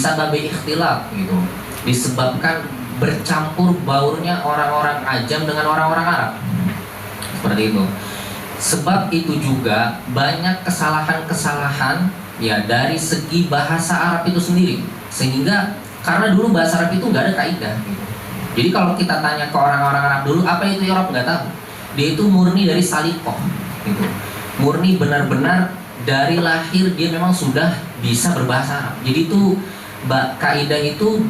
bisababi ikhtilaf gitu, disebabkan bercampur baurnya orang-orang Ajam dengan orang-orang Arab. Seperti itu. Sebab itu juga banyak kesalahan-kesalahan ya dari segi bahasa Arab itu sendiri. Sehingga karena dulu bahasa Arab itu nggak ada kaidah gitu. Jadi kalau kita tanya ke orang-orang Arab dulu apa itu i'rab, nggak tahu. Dia itu murni dari salikoh gitu. Murni benar-benar dari lahir dia memang sudah bisa berbahasa Arab. Jadi itu kaidah itu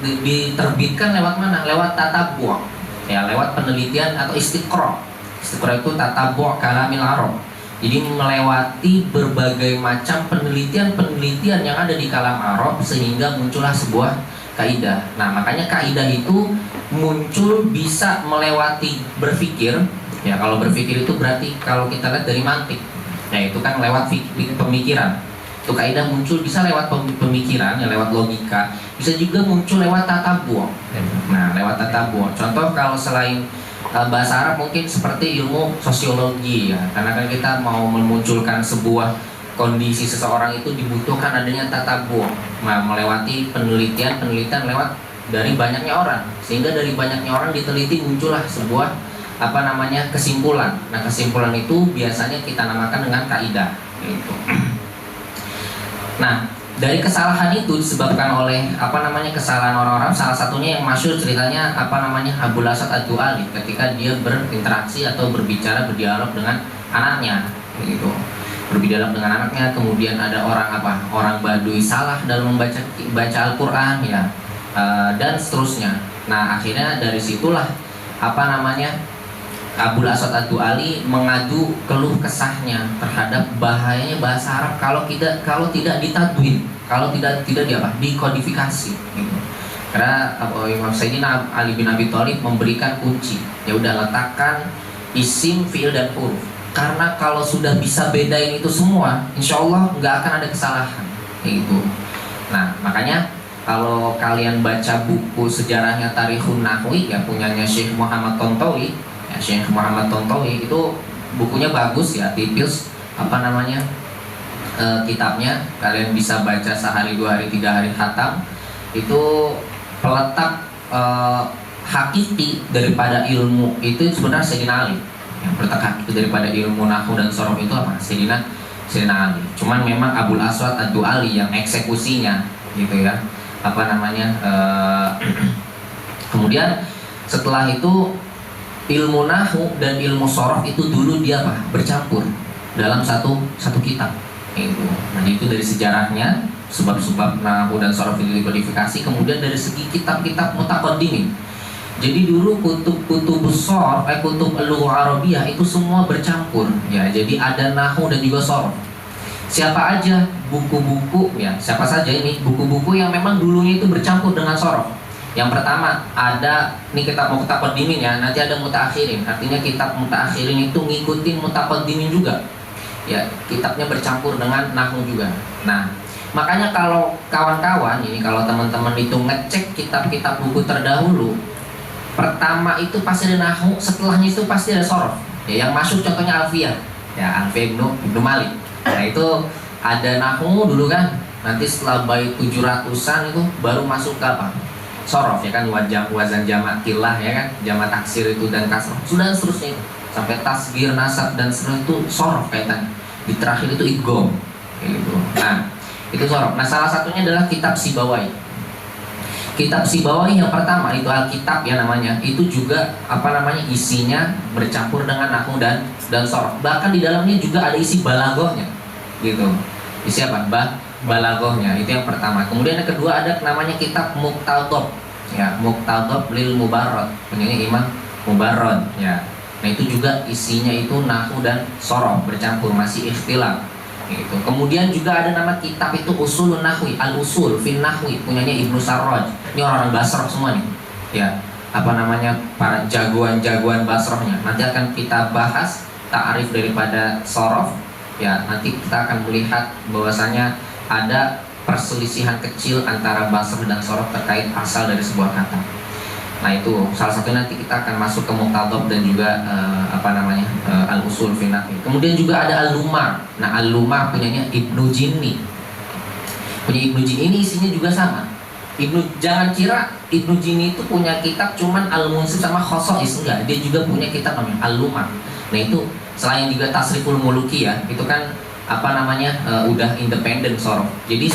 diterbitkan lewat mana? Lewat tatabu', ya, lewat penelitian atau istiqra'. Istiqra' itu tatabu' kalamil Arab. Jadi melewati berbagai macam penelitian yang ada di kalam Arab sehingga muncullah sebuah kaidah. Nah, makanya kaidah itu muncul bisa melewati berpikir. Ya, kalau berpikir itu berarti kalau kita lihat dari mantik. Ya, itu kan lewat pemikiran. Itu kaidah muncul bisa lewat pemikiran, ya, lewat logika. Bisa juga muncul lewat tatabu'. Nah, lewat tatabu'. Contoh kalau selain bahasa Arab mungkin seperti ilmu sosiologi ya. Karena kan kita mau memunculkan sebuah kondisi seseorang itu dibutuhkan adanya tatabu'. Nah, melewati penelitian lewat dari banyaknya orang. Sehingga dari banyaknya orang diteliti muncullah sebuah kesimpulan. Nah, kesimpulan itu biasanya kita namakan dengan kaidah gitu. Nah, dari kesalahan itu disebabkan oleh kesalahan orang-orang. Salah satunya yang masyhur ceritanya Abul Asad Ad-Du'ali ketika dia berinteraksi atau berdialog dengan anaknya gitu. Berdialog dengan anaknya, kemudian ada orang Baduy salah dalam membaca Al-Qur'an ya. Dan seterusnya. Nah, akhirnya dari situlah Abul Asad Ad-Du'ali mengadu keluh kesahnya terhadap bahayanya bahasa Arab kalau tidak ditadwin, kalau tidak dikodifikasi gitu. Karena Imam Sayyidina Ali bin Abi Thalib memberikan kunci. Ya udah, letakkan isim, fi'il dan huruf. Karena kalau sudah bisa bedain itu semua, insya Allah nggak akan ada kesalahan gitu. Nah, makanya kalau kalian baca buku sejarahnya Tarikhun Nahwi ya punyanya Syekh Muhammad Tontowi, Syekh Muhammad Tontowi itu bukunya bagus ya, tipis kitabnya kalian bisa baca sehari, 2 hari, 3 hari khatam. Itu peletak hakiki daripada ilmu itu sebenarnya Sayyidina Ali. Yang peletak hakiki daripada ilmu nahwu dan sorof itu Sayyidina Ali. Cuman memang Abul Aswad Ad-Du'ali yang eksekusinya gitu ya. Kemudian setelah itu ilmu nahwu dan ilmu sorof itu dulu dia bercampur dalam satu kitab itu. Nah, itu dari sejarahnya, sebab-sebab nahwu dan sorof itu dikodifikasi. Kemudian dari segi kitab-kitab mutaqaddimin. Jadi dulu kutub sorof, kutub lughah Arabiyah itu semua bercampur ya. Jadi ada nahwu dan juga sorof. Siapa aja buku-buku ya, siapa saja ini buku-buku yang memang dulunya itu bercampur dengan sorof. Yang pertama ada, ini kitab mutaqaddimin ya, nanti ada mutaakhirin. Artinya kitab mutaakhirin itu ngikutin mutaqaddimin juga. Ya, kitabnya bercampur dengan nahwu juga. Nah, makanya kalau kawan-kawan ini, kalau teman-teman itu ngecek kitab-kitab buku terdahulu, pertama itu pasti ada nahwu, setelahnya itu pasti ada sorof. Ya, yang masuk contohnya Alfiyah. Ya, Alfiyah Ibnu Malik. Nah, itu ada nahwu dulu kan. Nanti setelah bait 700-an itu baru masuk ke sorof ya kan, wazan jamak tilah ya kan, jamak taksir itu dan kasroh, sudah seterusnya sampai tasgir, nasab dan seterusnya itu sorof kaitan. Di terakhir itu idgham gitu. Nah, itu sorof. Nah, salah satunya adalah kitab Sibawahi. Kitab Sibawahi yang pertama itu Alkitab ya namanya, itu juga isinya bercampur dengan nahwu dan sorof. Bahkan di dalamnya juga ada isi balaghahnya gitu. Isi balaghahnya, itu yang pertama. Kemudian yang kedua ada namanya kitab Muqtadab ya, Muqtadab lil Mubarrad, punyanya Imam Mubarrad ya. Nah, itu juga isinya itu nahwu dan sorof bercampur, masih ikhtilaf gitu. Kemudian juga ada nama kitab itu Usulun Nahwi, Al-Usul fin Nahwi, punyanya Ibnu Sarraj. Ini orang Basrah semua nih ya, para jagoan Basrahnya. Nanti akan kita bahas ta'arif daripada sorof ya. Nanti kita akan melihat bahwasanya ada perselisihan kecil antara basrah dan sorof terkait asal dari sebuah kata. Nah, itu salah satunya nanti kita akan masuk ke Muqtadab dan juga Al-Usul fi Nahwi. Kemudian juga ada Al-Lumar. Nah, Al-Lumar punyanya Ibnu Jinni. Punya Ibnu Jini ini isinya juga sama. Jangan kira Ibnu Jini itu punya kitab cuman Al-Munsif sama Khosois, enggak. Dia juga punya kitab namanya Al-Lumah. Nah itu selain juga Tasriful Muluki ya, itu kan udah independen sorof. Jadi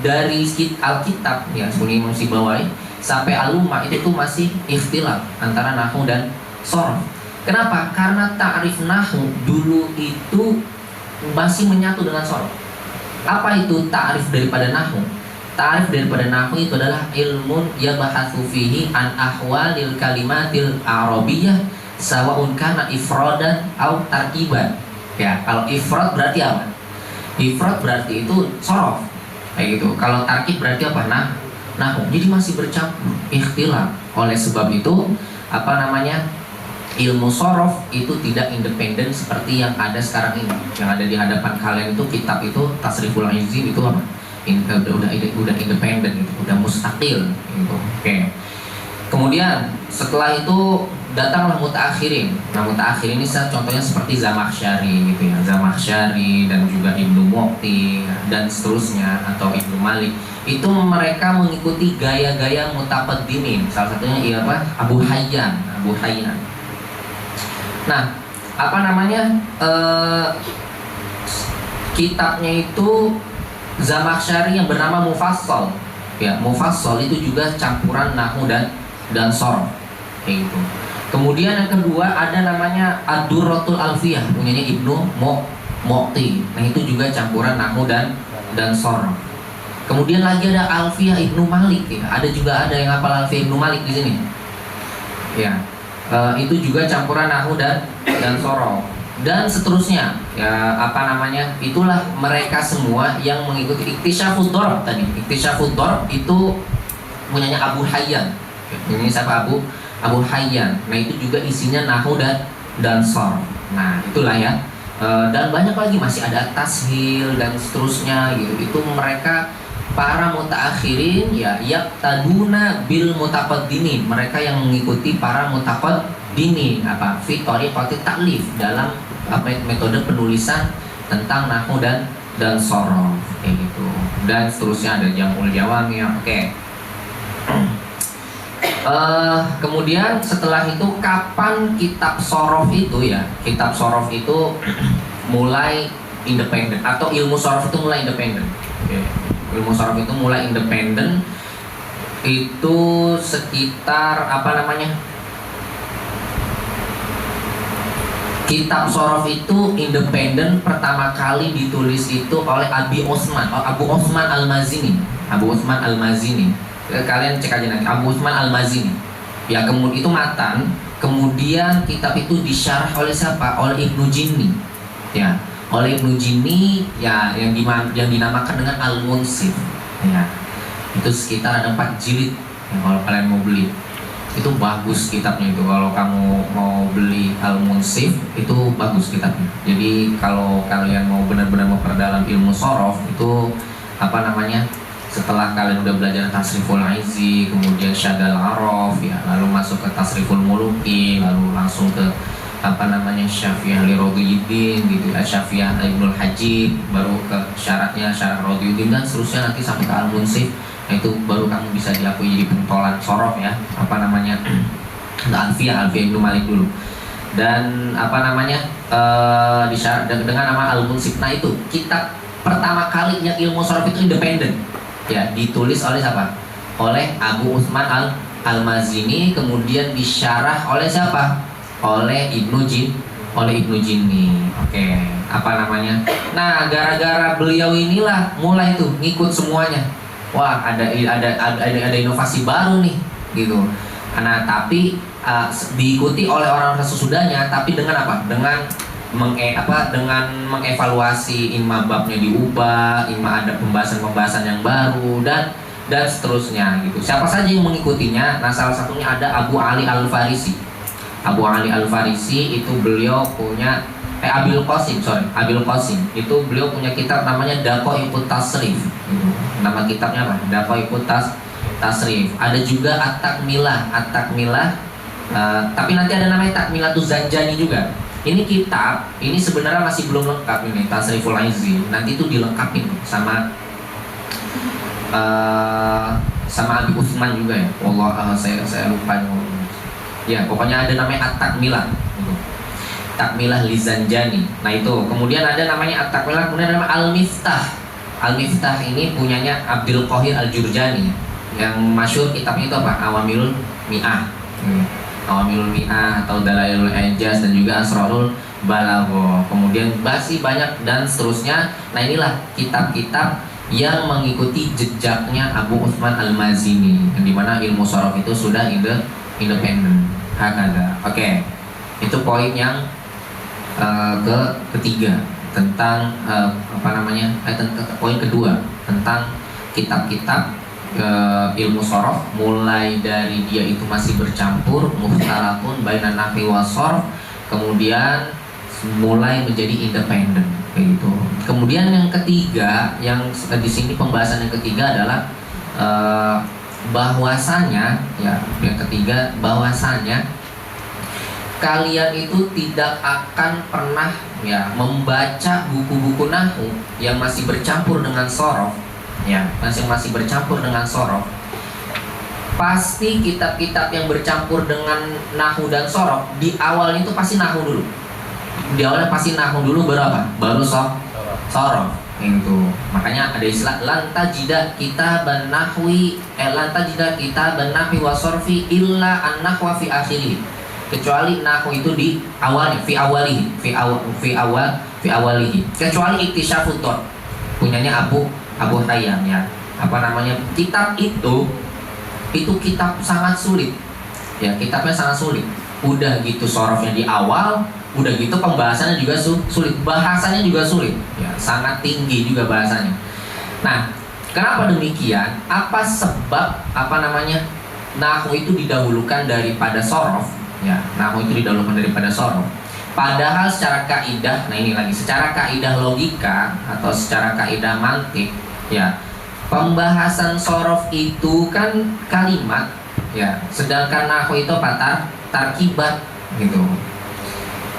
dari Alkitab ya Sunni Imam Sibawai sampai Al-Lumah itu tuh masih ikhtilaf antara nahwu dan sorof. Kenapa? Karena ta'rif nahwu dulu itu masih menyatu dengan sorof. Apa itu ta'rif daripada nahwu? Ta'rif daripada nahwu itu adalah ilmun yabahatsu fihi an ahwalil kalimatil arabiyyah sawa'un kana ifradan au tarkiban. Ya, kalau ifrad berarti apa? Ifrad berarti itu sorof, kayak gitu. Kalau tarkib berarti apa? Nahwu. Jadi masih bercampur, ikhtilaf. Oleh sebab itu, ilmu sorof itu tidak independen seperti yang ada sekarang ini. Yang ada di hadapan kalian itu kitab itu Tasriful Izzi itu apa? Udah independen gitu, udah mustaqil gitu. Oke. Kemudian setelah itu datanglah mutaakhirin. Nah, mutaakhirin ini contohnya seperti Zamakhsyari gitu ya. Zamakhsyari dan juga Ibnu Muqti dan seterusnya, atau Ibnu Malik. Itu mereka mengikuti gaya-gaya mutaqaddimin. Salah satunya Abu Hayyan. Nah, kitabnya itu Zamakhsyari yang bernama Mufassal. Ya, Mufassal itu juga campuran nahwu dan sorof, kayak gitu. Kemudian yang kedua ada namanya Ad-Durratul Alfiyah, punyanya Ibnu Muqti. Nah, itu juga campuran nahwu dan sorof. Kemudian lagi ada Alfiyah Ibnu Malik ya. Ada yang hafal Alfiyah Ibnu Malik di sini. Ya. Itu juga campuran nahwu dan sorof. Dan seterusnya. Ya, itulah mereka semua yang mengikuti Iktisyafud Darb tadi. Iktisyafud Darb itu punyanya Abu Hayyan. Ini siapa? Abu Hayyan. Nah, itu juga isinya nahwu dan sorof. Nah, itulah ya. Dan banyak lagi, masih ada tashil dan seterusnya gitu. Itu mereka para mutaakhirin ya yaqtaduna bil mutaqaddimin. Mereka yang mengikuti para mutaqaddimin fi thariqati ta'lif, dalam metode penulisan tentang nahwu dan sorof, kayak gitu. Dan seterusnya ada Jam'ul Jawami. Oke. Kemudian setelah itu kapan kitab sorof itu ya? Kitab sorof itu mulai independen, atau ilmu sorof itu mulai independen. Okay. Ilmu sorof itu mulai independen itu sekitar Kitab sorof itu independen pertama kali ditulis itu oleh Abu Utsman Al-Mazini. Kalian cek aja nanti, Abu Utsman Al-Mazini. Ya, kemudian itu matan. Kemudian kitab itu disyarah oleh siapa? Oleh Ibnu Jinni. Ya, oleh Ibnu Jinni ya, yang dinamakan dengan Al-Munsif. Ya. Itu sekitar ada 4 jilid. Ya, kalau kalian mau beli. Itu bagus kitabnya itu. Kalau kamu mau beli Al-Munsif, itu bagus kitabnya. Jadi kalau kalian mau benar-benar memperdalam ilmu sorof, itu setelah kalian udah belajar Tasriful Izzi, kemudian Syadal Araf ya, lalu masuk ke Tasriful Muluki, lalu langsung ke Syafiyah li Radiyuddin gitu ya, Syafiyah Ibnul Hajib, baru ke syarah Radiyuddin, dan seterusnya nanti sampai ke Al-Munsif. Nah, itu baru kamu bisa diakui jadi pentolan sorof ya. Alfiyah Ibnu Malik dulu. Dan dengan nama Al-Munsif. Nah, itu kitab pertama kali yang ilmu sorof itu independen. Ya, ditulis oleh siapa? Oleh Abu Utsman Al-Mazini, kemudian disyarah oleh siapa? Oleh Ibnu Jinni. Oke, Nah, gara-gara beliau inilah mulai tuh ngikut semuanya. Wah, ada inovasi baru nih, gitu. Nah, tapi diikuti oleh orang sesudahnya, tapi dengan apa? Dengan mengevaluasi, imma babnya diubah, imma ada pembahasan yang baru dan seterusnya gitu. Siapa saja yang mengikutinya? Nah, salah satunya ada Abu Ali Al-Farisi. Abu Ali Al-Farisi itu beliau punya Abil Qasim itu beliau punya kitab namanya Daqaiqut Tasrif. Nama kitabnya apa? Daqaiqut Tasrif. Ada juga At-Takmilah. Tapi nanti ada namanya Takmilatuz Zanjani juga. Ini kitab, ini sebenarnya masih belum lengkap ini, Tasriful Izzi. Nanti itu dilengkapin sama sama Abi Utsman juga ya. Saya lupa ya, pokoknya ada namanya At-Takmilah gitu. Takmilah Lizanjani. Nah itu, kemudian ada namanya At-Takmilah, kemudian ada Al-Miftah. Al-Miftah ini punyanya Abdul Qahir Al-Jurjani. Yang masyhur kitabnya itu apa? Awamilul Mi'ah. Awamilul Mi'ah atau Dalailul Ijaz dan juga Asrarul Balagho. Kemudian masih banyak dan seterusnya. Nah inilah kitab-kitab yang mengikuti jejaknya Abu Utsman Al-Mazini, yang dimana ilmu sorof itu sudah independen. Hakada. Oke. Itu poin yang ketiga tentang poin kedua tentang kitab-kitab ilmu sorof, mulai dari dia itu masih bercampur mukhtalafun bainan nahwi wa sharf, kemudian mulai menjadi independen begitu. Kemudian yang ketiga, yang di sini pembahasan yang ketiga adalah bahwasanya ya, yang ketiga bahwasanya kalian itu tidak akan pernah ya membaca buku-buku nahwu yang masih bercampur dengan sorof ya, masih bercampur dengan sorof. Pasti kitab-kitab yang bercampur dengan nahwu dan sorof di awal itu pasti nahwu dulu. Di awalnya pasti nahwu dulu, baru apa? Baru sorof. Itu makanya ada istilah lantajida kitaban nahwi lantajida kitaban nahwi wa sorfi illa an-nahwa fi akhirih, kecuali nahwu itu di awalnya, fi awalihi, kecuali Iktisyafut Thot punyanya Abu Hayyam ya. Kitab itu kitab sangat sulit ya, kitabnya sangat sulit. Udah gitu sorofnya di awal, udah gitu pembahasannya juga sulit, bahasanya juga sulit ya, sangat tinggi juga bahasanya. Nah, kenapa demikian? Apa sebab nahwu itu didahulukan daripada sorof ya, nahwu itu didahulukan daripada sorof, padahal secara kaidah, nah ini lagi secara kaidah logika atau secara kaidah mantik ya, pembahasan sorof itu kan kalimat ya, sedangkan nahwu itu apa? Tarkibat gitu.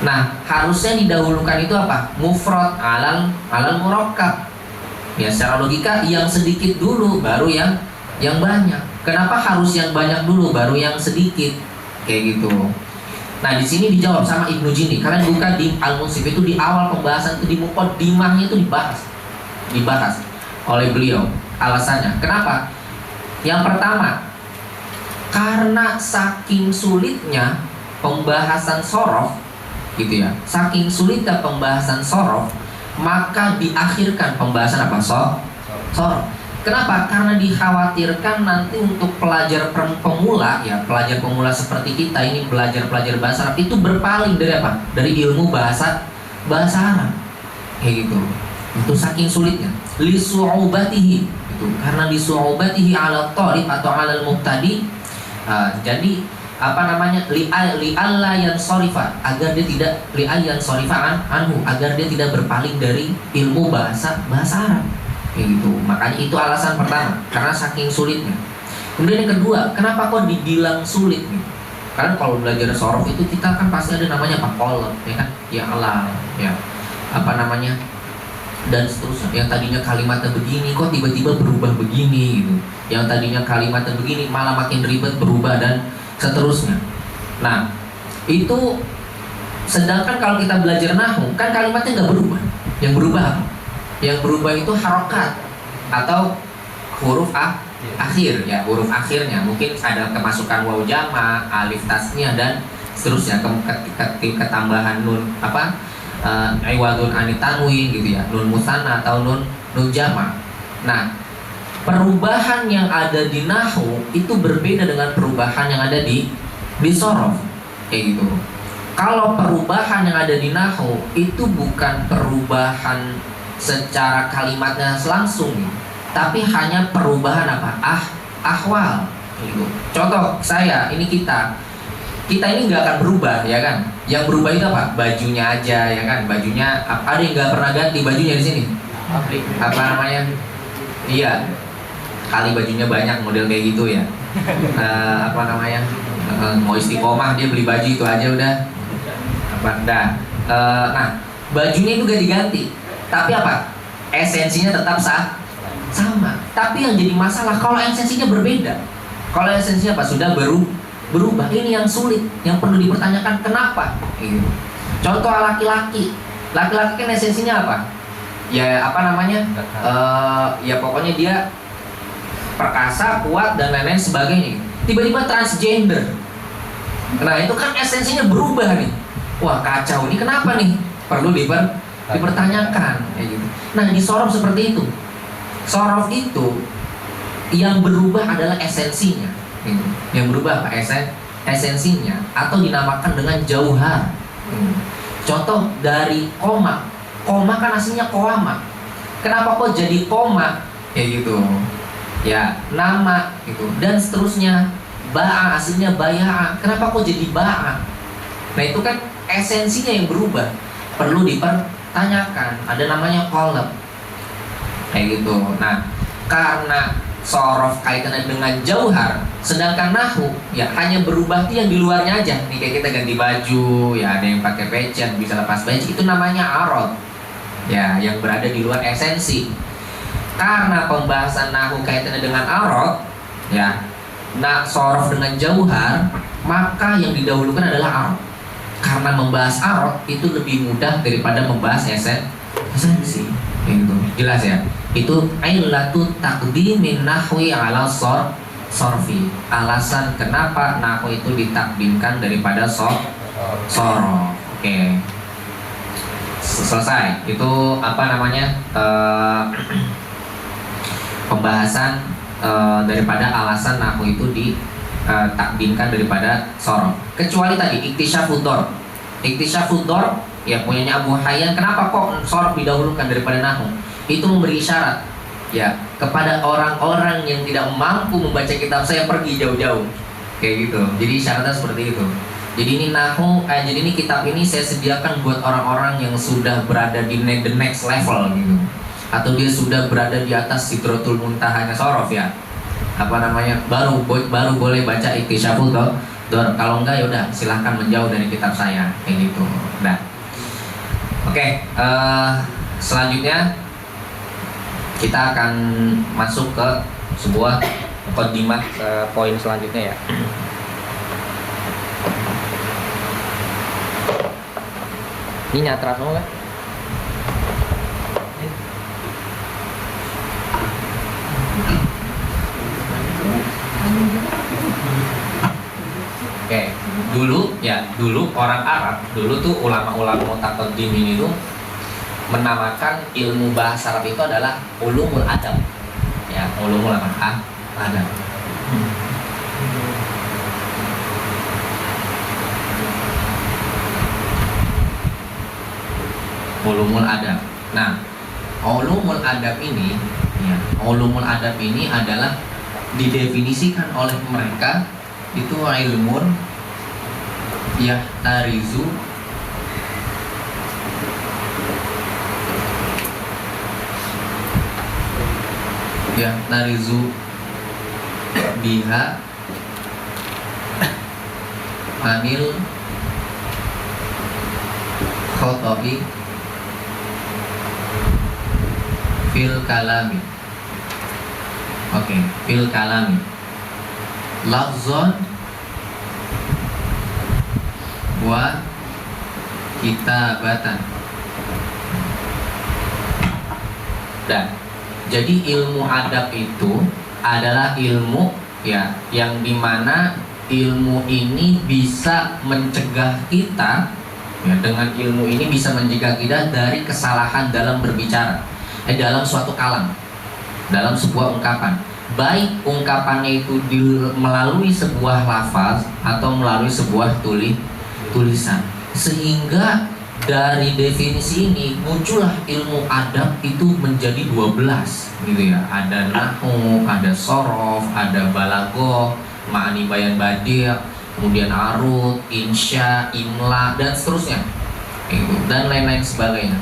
Nah, harusnya didahulukan itu apa? Mufrad alal murakkab. Ya, secara logika yang sedikit dulu baru yang banyak. Kenapa harus yang banyak dulu baru yang sedikit? Kayak gitu. Nah, di sini dijawab sama Ibnu Jini. Kalian buka di Al-Munsif itu di awal pembahasan itu, di muqaddimahnya itu dibahas oleh beliau. Alasannya, kenapa? Yang pertama, karena saking sulitnya pembahasan sorof gitu ya, saking sulitnya pembahasan sorof, maka diakhirkan pembahasan apa? Sorof. Kenapa? Karena dikhawatirkan nanti untuk pelajar pemula ya, pelajar pemula seperti kita ini, pelajar bahasa Arab itu berpaling dari apa? Dari ilmu bahasa Arab kayak gitu. Itu saking sulitnya. Lisu'ubatihi itu, karena lisu'ubatihi ala thalib atau ala mubtadi. Jadi li'alla yansorifa, agar dia tidak anhu, agar dia tidak berpaling dari ilmu bahasa Arab kayak gitu. Makanya itu alasan pertama, karena saking sulitnya. Kemudian yang kedua, kenapa kok dibilang sulit gitu? Karena kalau belajar sorof itu kita kan pasti ada namanya kolom ya kan, ya Allah ya dan seterusnya. Yang tadinya kalimatnya begini kok tiba-tiba berubah begini gitu. Yang tadinya kalimatnya begini malah makin ribet berubah dan seterusnya. Nah, itu sedangkan kalau kita belajar nahwu kan kalimatnya nggak berubah. Yang berubah apa? Yang berubah itu harokat atau huruf akhir ya, huruf akhirnya. Mungkin ada kemasukan waw jama, alif tasnya dan seterusnya, ketambahan nun iwadun anit tanwin gitu ya, nun musanna atau nun jama. Nah, perubahan yang ada di nahwu itu berbeda dengan perubahan yang ada di sorof kayak gitu. Kalau perubahan yang ada di nahwu itu bukan perubahan secara kalimatnya langsung, tapi hanya perubahan ahwal gitu. Contoh ini kita ini nggak akan berubah ya kan. Yang berubah itu apa? Bajunya aja ya kan. Bajunya ada yang nggak pernah ganti bajunya di sini. Iya, kali bajunya banyak model kayak gitu ya. Mau istiqomah dia beli baju itu aja udah. Nah, bajunya itu ganti-ganti. Tapi apa? Esensinya tetap sama. Tapi yang jadi masalah kalau esensinya berbeda. Kalau esensinya apa? Sudah berubah. Ini yang sulit, yang perlu dipertanyakan kenapa. Gitu. Contoh laki-laki. Laki-laki kan esensinya apa? Ya apa namanya? Ya pokoknya dia perkasa, kuat dan lain-lain sebagainya. Tiba-tiba transgender. Nah itu kan esensinya berubah nih. Wah kacau, ini kenapa nih? Perlu dipertanyakan kayak gitu. Nah di sorof seperti itu. Sorof itu yang berubah adalah esensinya gitu. Yang berubah apa? Esensinya. Atau dinamakan dengan jauhar. Contoh dari koma. Koma kan aslinya koama. Kenapa kok jadi koma? Kayak gitu. Ya nama gitu. Dan seterusnya. Ba'a aslinya baya'a. Kenapa kok jadi ba'a? Nah itu kan esensinya yang berubah. Perlu dipertanyakan. Ada namanya qalb. Kayak gitu. Nah karena sorof kaitannya dengan jauhar, sedangkan nahu ya hanya berubah tuh yang di luarnya aja. Nih kayak kita ganti baju, ya ada yang pakai peci, bisa lepas peci, itu namanya arad. Ya, yang berada di luar esensi. Karena pembahasan nahu kaitannya dengan arad, ya, nah sorof dengan jauhar, maka yang didahulukan adalah arad. Karena membahas arad itu lebih mudah daripada membahas esensi. Itu jelas ya. Itu illatu taqdimin nahwi ala sorfi. Alasan kenapa nahwu itu ditakdimkan daripada sorof. Oke. Selesai. Itu apa namanya? Pembahasan daripada alasan nahwu itu ditakdimkan daripada sorof. Kecuali tadi iktisyafud dor. Iktisyafud dor ya punyanya Abu Hayyan. Kenapa kok sorof didahulukan daripada nahwu? Itu memberi isyarat ya kepada orang-orang yang tidak mampu membaca kitab saya, pergi jauh-jauh kayak gitu. Jadi syaratnya seperti itu. Jadi ini jadi ini kitab ini saya sediakan buat orang-orang yang sudah berada di the next level gitu, atau dia sudah berada di atas sidratul muntahanya sorof ya, apa namanya, baru boleh baca iktisyaful dor. Kalau enggak ya udah silahkan menjauh dari kitab saya kayak gitu. Nah oke, selanjutnya kita akan masuk ke sebuah muqaddimah, poin selanjutnya ya. Ini nyatra semua kan? Oke, dulu orang Arab, dulu tuh ulama-ulama mutaqaddim ini tuh menamakan ilmu bahasa Arab itu adalah ulumul adab. Ya, ulumul apa? Adab. Ulumul adab. Nah, ulumul adab ini, ya, ulumul adab ini adalah didefinisikan oleh mereka itu ilmun yahtarizu biha anil khotobi fil kalami. Oke, fil kalami lafzon wa kitabatan. Dan jadi ilmu adab itu adalah ilmu ya yang dimana ilmu ini bisa mencegah kita ya, dengan ilmu ini bisa mencegah kita dari kesalahan dalam berbicara, dalam suatu kalam, dalam sebuah ungkapan. Baik ungkapannya itu melalui sebuah lafaz atau melalui sebuah tulisan. Sehingga dari definisi ini muncullah ilmu adab itu menjadi 12 gitu ya. Ada nahwu, ada sorof, ada balaghah, ma'ani bayan badi', kemudian arud, insya, imla dan seterusnya. Dan lain-lain sebagainya.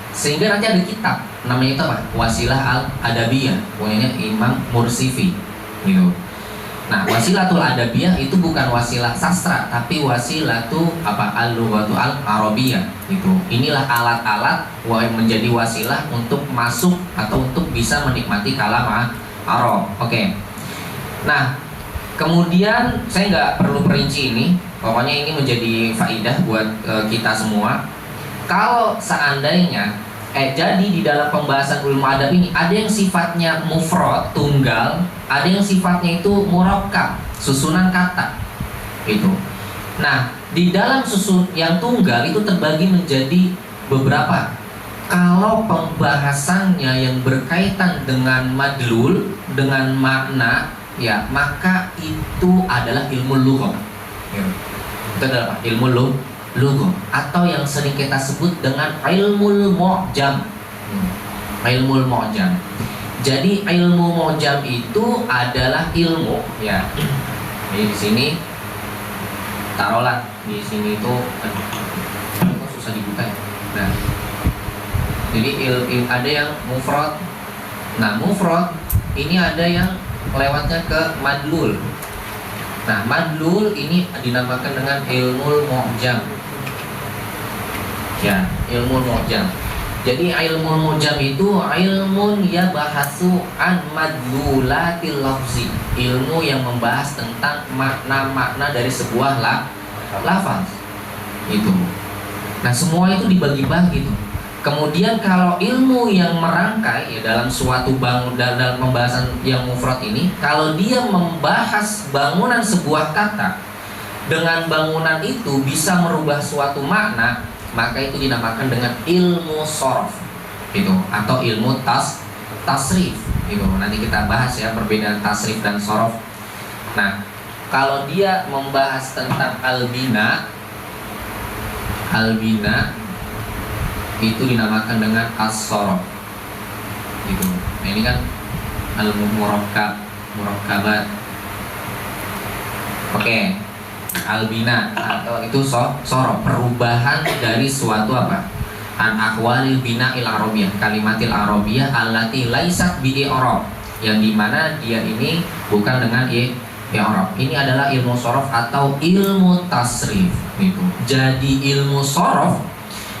Sehingga nanti ada kitab namanya itu apa? Wasilah al-Adabiyah, punyanya Imam Mursifi gitu. Nah, wasilatul adabiyah itu bukan wasilah sastra, tapi wasilatu apa al-lughatul arabiyah itu. Inilah alat-alat yang menjadi wasilah untuk masuk atau untuk bisa menikmati kalam Arab. Oke. Nah, kemudian saya nggak perlu perinci ini, pokoknya ini menjadi faidah buat kita semua. Kalau seandainya jadi di dalam pembahasan ilmu adab ini ada yang sifatnya mufrad, tunggal, ada yang sifatnya itu murakkab, susunan kata. Gitu. Nah, di dalam susun yang tunggal itu terbagi menjadi beberapa. Kalau pembahasannya yang berkaitan dengan madlul, dengan makna, ya, maka itu adalah ilmu lughah. Itu adalah ilmu lughah atau yang sering kita sebut dengan ilmu mu'jam. Ilmu mu'jam. Jadi ilmu mu'jam itu adalah ilmu, ya. Jadi di sini taruhlah di sini itu kok susah dibuka ya. Nah, jadi ada yang mufrad. Nah, mufrad ini ada yang lewatnya ke madlul. Nah, madlul ini dinamakan dengan ilmu mu'jam. Ya, ilmu mu'jam. Jadi ilmu mu'jam itu ilmun ya bahasu an madlulatil lafzi. Ilmu yang membahas tentang makna-makna dari sebuah lafaz. Itu. Nah, semua itu dibagi-bagi tuh. Kemudian kalau ilmu yang merangkai ya dalam suatu dalam pembahasan yang mufrad ini, kalau dia membahas bangunan sebuah kata dengan bangunan itu bisa merubah suatu makna, maka itu dinamakan dengan ilmu sorof itu atau ilmu tasrif itu. Nanti kita bahas ya perbedaan tasrif dan sorof. Nah, kalau dia membahas tentang albina itu dinamakan dengan as-sorof gitu. Nah, ini kan al-murakkabat. Oke. Albina atau itu sorof, perubahan dari suatu apa? An aqwalil bina'il arabiyah, kalimatil arabiyah allati laisat bi i'rab, yang dimana dia ini bukan dengan i'rab. Ini adalah ilmu sorof atau ilmu tasrif gitu. Jadi ilmu sorof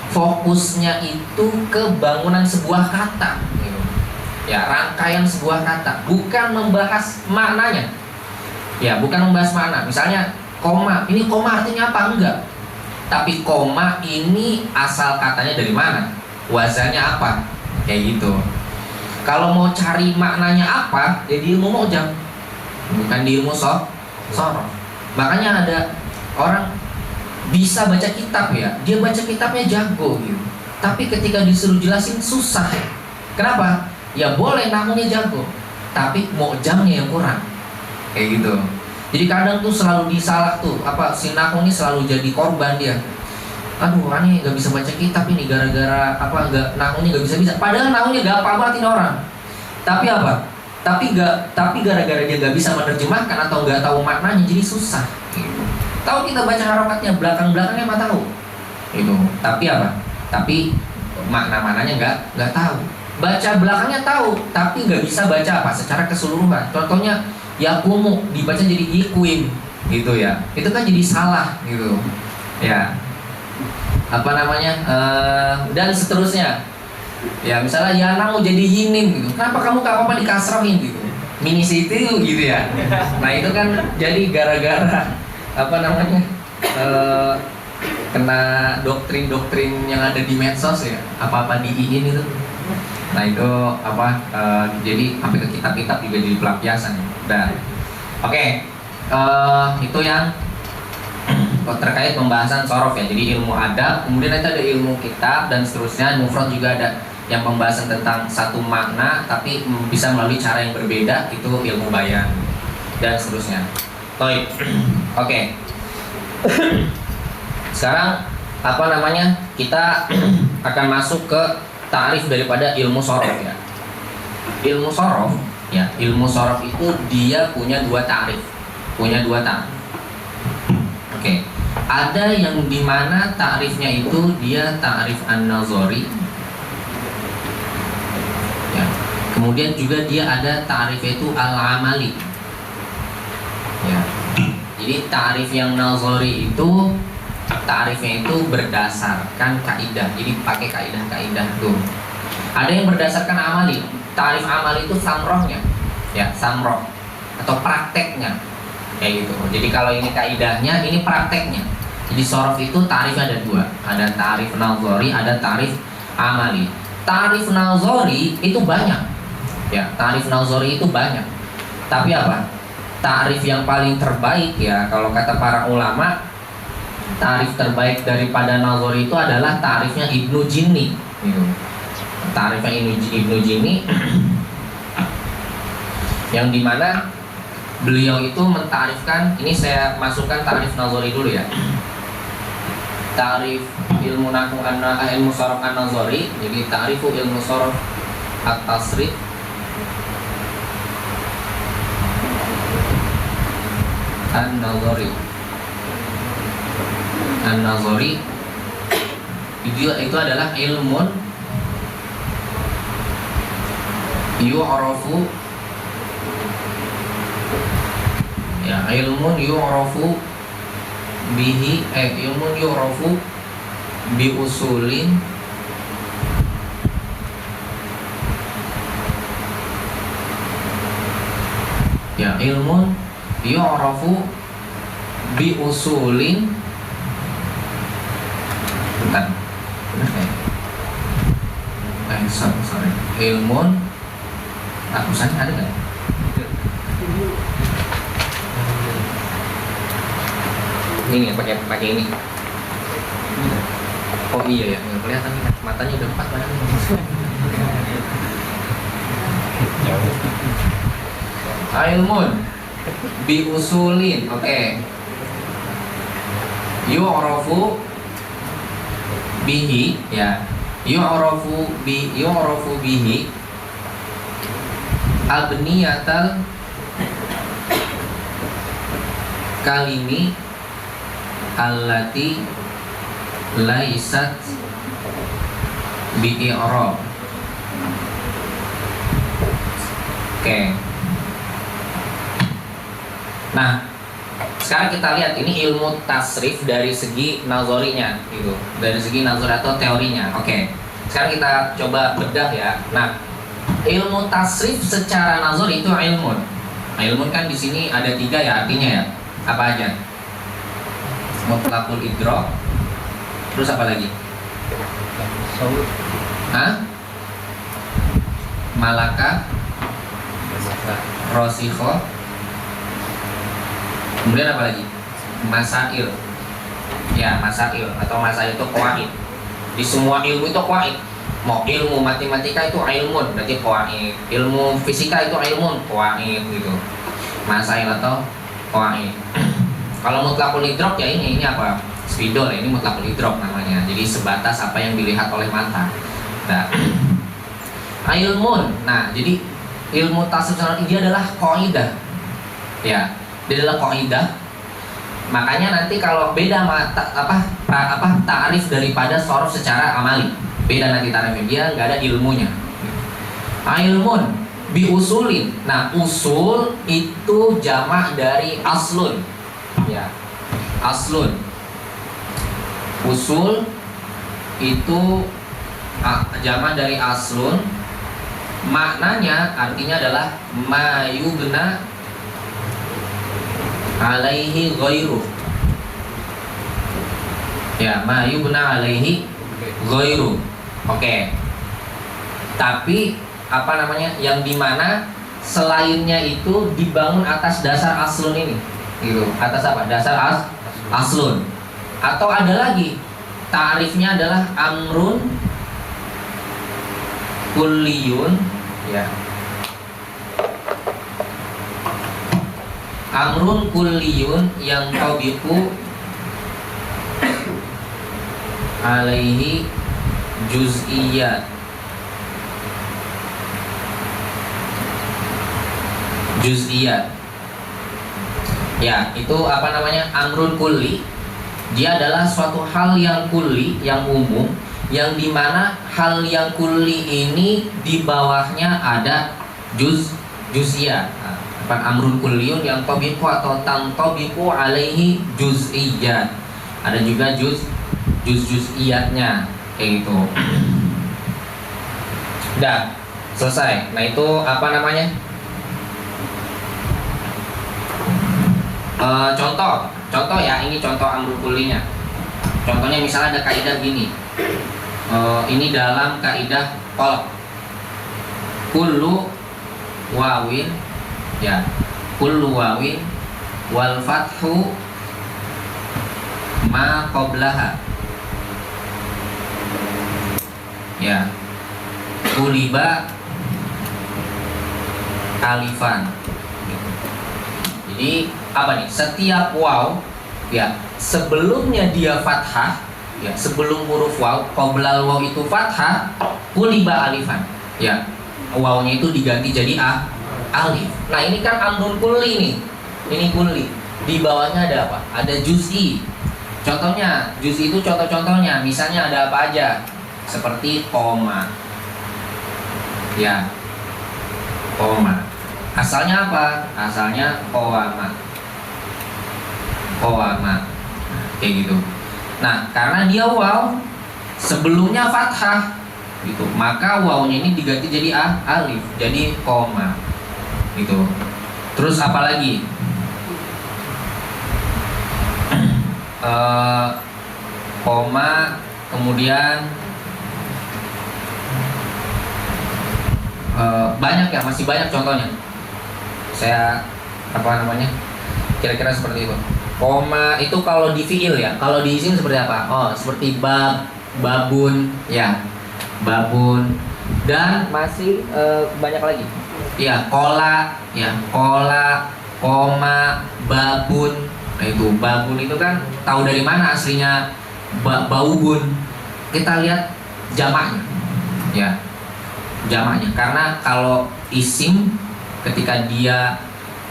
fokusnya itu ke bangunan sebuah kata gitu. Ya, rangkaian sebuah kata, bukan membahas maknanya. Ya, bukan membahas makna. Misalnya koma, ini koma artinya apa? Enggak. Tapi koma ini asal katanya dari mana? Wazannya apa? Kayak gitu. Kalau mau cari maknanya apa, ya di ilmu mu'jam, bukan di ilmu sorof. Makanya ada orang bisa baca kitab ya, dia baca kitabnya jago gitu. Tapi ketika disuruh jelasin susah. Kenapa? Ya boleh namunya jago, tapi mu'jamnya yang kurang. Kayak gitu. Jadi kadang tuh selalu disalah tuh, apa si nahu ini selalu jadi korban dia. Aduh, aneh gak bisa baca kitab ini gara-gara apa nahunya gak bisa. Padahal nahunya gampang banget ini orang. Tapi apa? Tapi gara-gara dia gak bisa menerjemahkan atau gak tahu maknanya jadi susah. Gitu. Tahu kita baca harokatnya belakang-belakangnya mah tahu. Itu. Tapi apa? Tapi makna-maknanya nggak tahu. Baca belakangnya tahu, tapi nggak bisa baca apa secara keseluruhan. Contohnya yakumu dibaca jadi ikwim gitu ya. Itu kan jadi salah gitu. Ya. Apa namanya? Dan seterusnya. Ya, misalnya yanamu jadi yinim gitu. Kenapa kamu gak apa-apa dikasrohin gitu? Mini city gitu ya. Nah, itu kan jadi gara-gara apa namanya kena doktrin-doktrin yang ada di medsos ya, apa-apa diiin itu. Nah, itu apa jadi sampai ke kitab-kitab juga jadi pelampiasan. Nah, oke. Itu yang terkait pembahasan sorof ya. Jadi ilmu adab, kemudian itu ada ilmu kitab dan seterusnya. Mufrad juga ada yang pembahasan tentang satu makna tapi bisa melalui cara yang berbeda, itu ilmu bayan dan seterusnya. Baik. Oke. Sekarang apa namanya? Kita akan masuk ke ta'rif daripada ilmu sorof ya. Ilmu sorof ya, ilmu sorof itu dia punya dua ta'rif. Oke. Ada yang dimana ta'rifnya itu dia ta'rif an-nazari. Ya. Kemudian juga dia ada ta'rifnya itu al-amali. Jadi ta'rif yang nazari itu ta'rifnya itu berdasarkan kaidah. Jadi pakai kaidah-kaidah tuh. Ada yang berdasarkan amali. Ta'rif amali itu samrohnya, ya samroh atau prakteknya, kayak gitu. Jadi kalau ini kaidahnya, ini prakteknya. Jadi sorof itu ta'rifnya ada dua. Ada ta'rif nazari, ada ta'rif amali. Ta'rif nazari itu banyak, ya ta'rif nazari itu banyak. Tapi apa? Ta'rif yang paling terbaik, ya kalau kata para ulama, ta'rif terbaik daripada nazari itu adalah ta'rifnya Ibnu Jinni gitu. Ta'rifnya Ibnu Jinni yang dimana beliau itu mentarifkan, ini saya masukkan ta'rif nazari dulu ya. Ta'rif ilmu nahwu ilmu sharaf an-nazari. Jadi ta'rifu ilmu sharaf at-tasrif an-nazari itu adalah ilmun yu'rafu, ya ilmun yu'rafu bihi, ilmun yu'rafu bi usulin ya ilmun yu'rafu bi usulin, bentar, benar kayak sorry, ilmun akusannya ada nggak? Ini pakai ini. Oh iya ya, nggak kelihatan nih, matanya udah 4 banget. Ilmun bi usulin, oke. Yu'rafu bihi, ya. Yu'rafu bihi abniyatal kalimi allati laisat bi'irab. Oke. Nah, sekarang kita lihat ini ilmu tasrif dari segi nazarinya gitu. Dari segi nazar atau teorinya. Oke. Sekarang kita coba bedah ya. Nah, ilmu tasrif secara nazar itu ilmun. Nah, ilmun kan di sini ada 3 ya artinya ya. Apa aja? Mutlaqul idrak. Terus apa lagi? Hah? Malaka, rosikho. Kemudian apa lagi? Masail. Ya, masail atau masail itu qawaid. Di semua ilmu itu qawaid. Mau ilmu matematika itu ilmun, berarti qawaid. Ilmu fisika itu ilmun, qawaid gitu. Masail atau qawaid. Kalau mutlaqul idrak ya ini apa? Spidol ya, ini mutlaqul idrak namanya. Jadi sebatas apa yang dilihat oleh mata. Nah, ilmun. Nah, jadi ilmu tasrif dia adalah qaidah. Ya, dia adalah qaidah. Makanya nanti kalau beda ta'rif daripada sorof secara amali. Beda nanti ta'rifnya, dia nggak ada ilmunya. Ilmun bi usulin. Nah, usul itu jamak dari aslun. Ya, aslun. Usul itu jamak dari aslun. Maknanya artinya adalah mayubna alaihi ghairu. Ya, mayubna alaihi ghairu. Oke. Tapi apa namanya? Yang dimana selainnya itu dibangun atas dasar aslun ini. Gitu. Atas apa? Dasar aslun. Atau ada lagi ta'rifnya adalah amrun kulliyun, ya. Amrun kulliyun yang tabiqu alaihi juz'iyat. Juz'iyat. Ya, itu apa namanya? Amrun kulli. Dia adalah suatu hal yang kulli, yang umum, yang dimana hal yang kulli ini di bawahnya ada juz'iyat. Nah, Pan amrun kulliyun yang tabiqu atau tantabiqu alaihi juz'iyyat. Ada juga juz'iyatnya kayak gitu. Dah, selesai. Nah, itu apa namanya? Contoh ya, ini contoh amrul kullinya. Contohnya misalnya ada kaidah gini. Ini dalam kaidah qalb. Kullu wawin ya, kullu wawin wal fathu ma qablaha. Ya. Kuliba alifan. Jadi apa nih? Setiap waw ya, sebelumnya dia fathah ya, sebelum huruf waw, qoblal waw itu fathah, kuliba alifan. Ya. Wawnya itu diganti jadi alif. Nah, ini kan amrun kulli nih. Ini kulli. Di bawahnya ada apa? Ada juz'i. Contohnya, juz'i itu contoh-contohnya. Misalnya ada apa aja? Seperti koma. Ya, koma. Asalnya apa? Asalnya qawama. Kayak gitu. Nah, karena dia waw, sebelumnya fathah gitu, maka wawnya ini diganti jadi alif, jadi koma gitu. Terus apa lagi? Koma, kemudian banyak ya, masih banyak contohnya. Saya kira-kira seperti itu. Koma itu kalau di fiil ya, kalau di isim seperti apa? Oh, seperti babun ya, babun, dan masih banyak lagi. Ya, kola, koma, babun. Nah, itu babun itu kan tahu dari mana aslinya baubun. Kita lihat jamaknya. Ya. Jamaknya, karena kalau isim ketika dia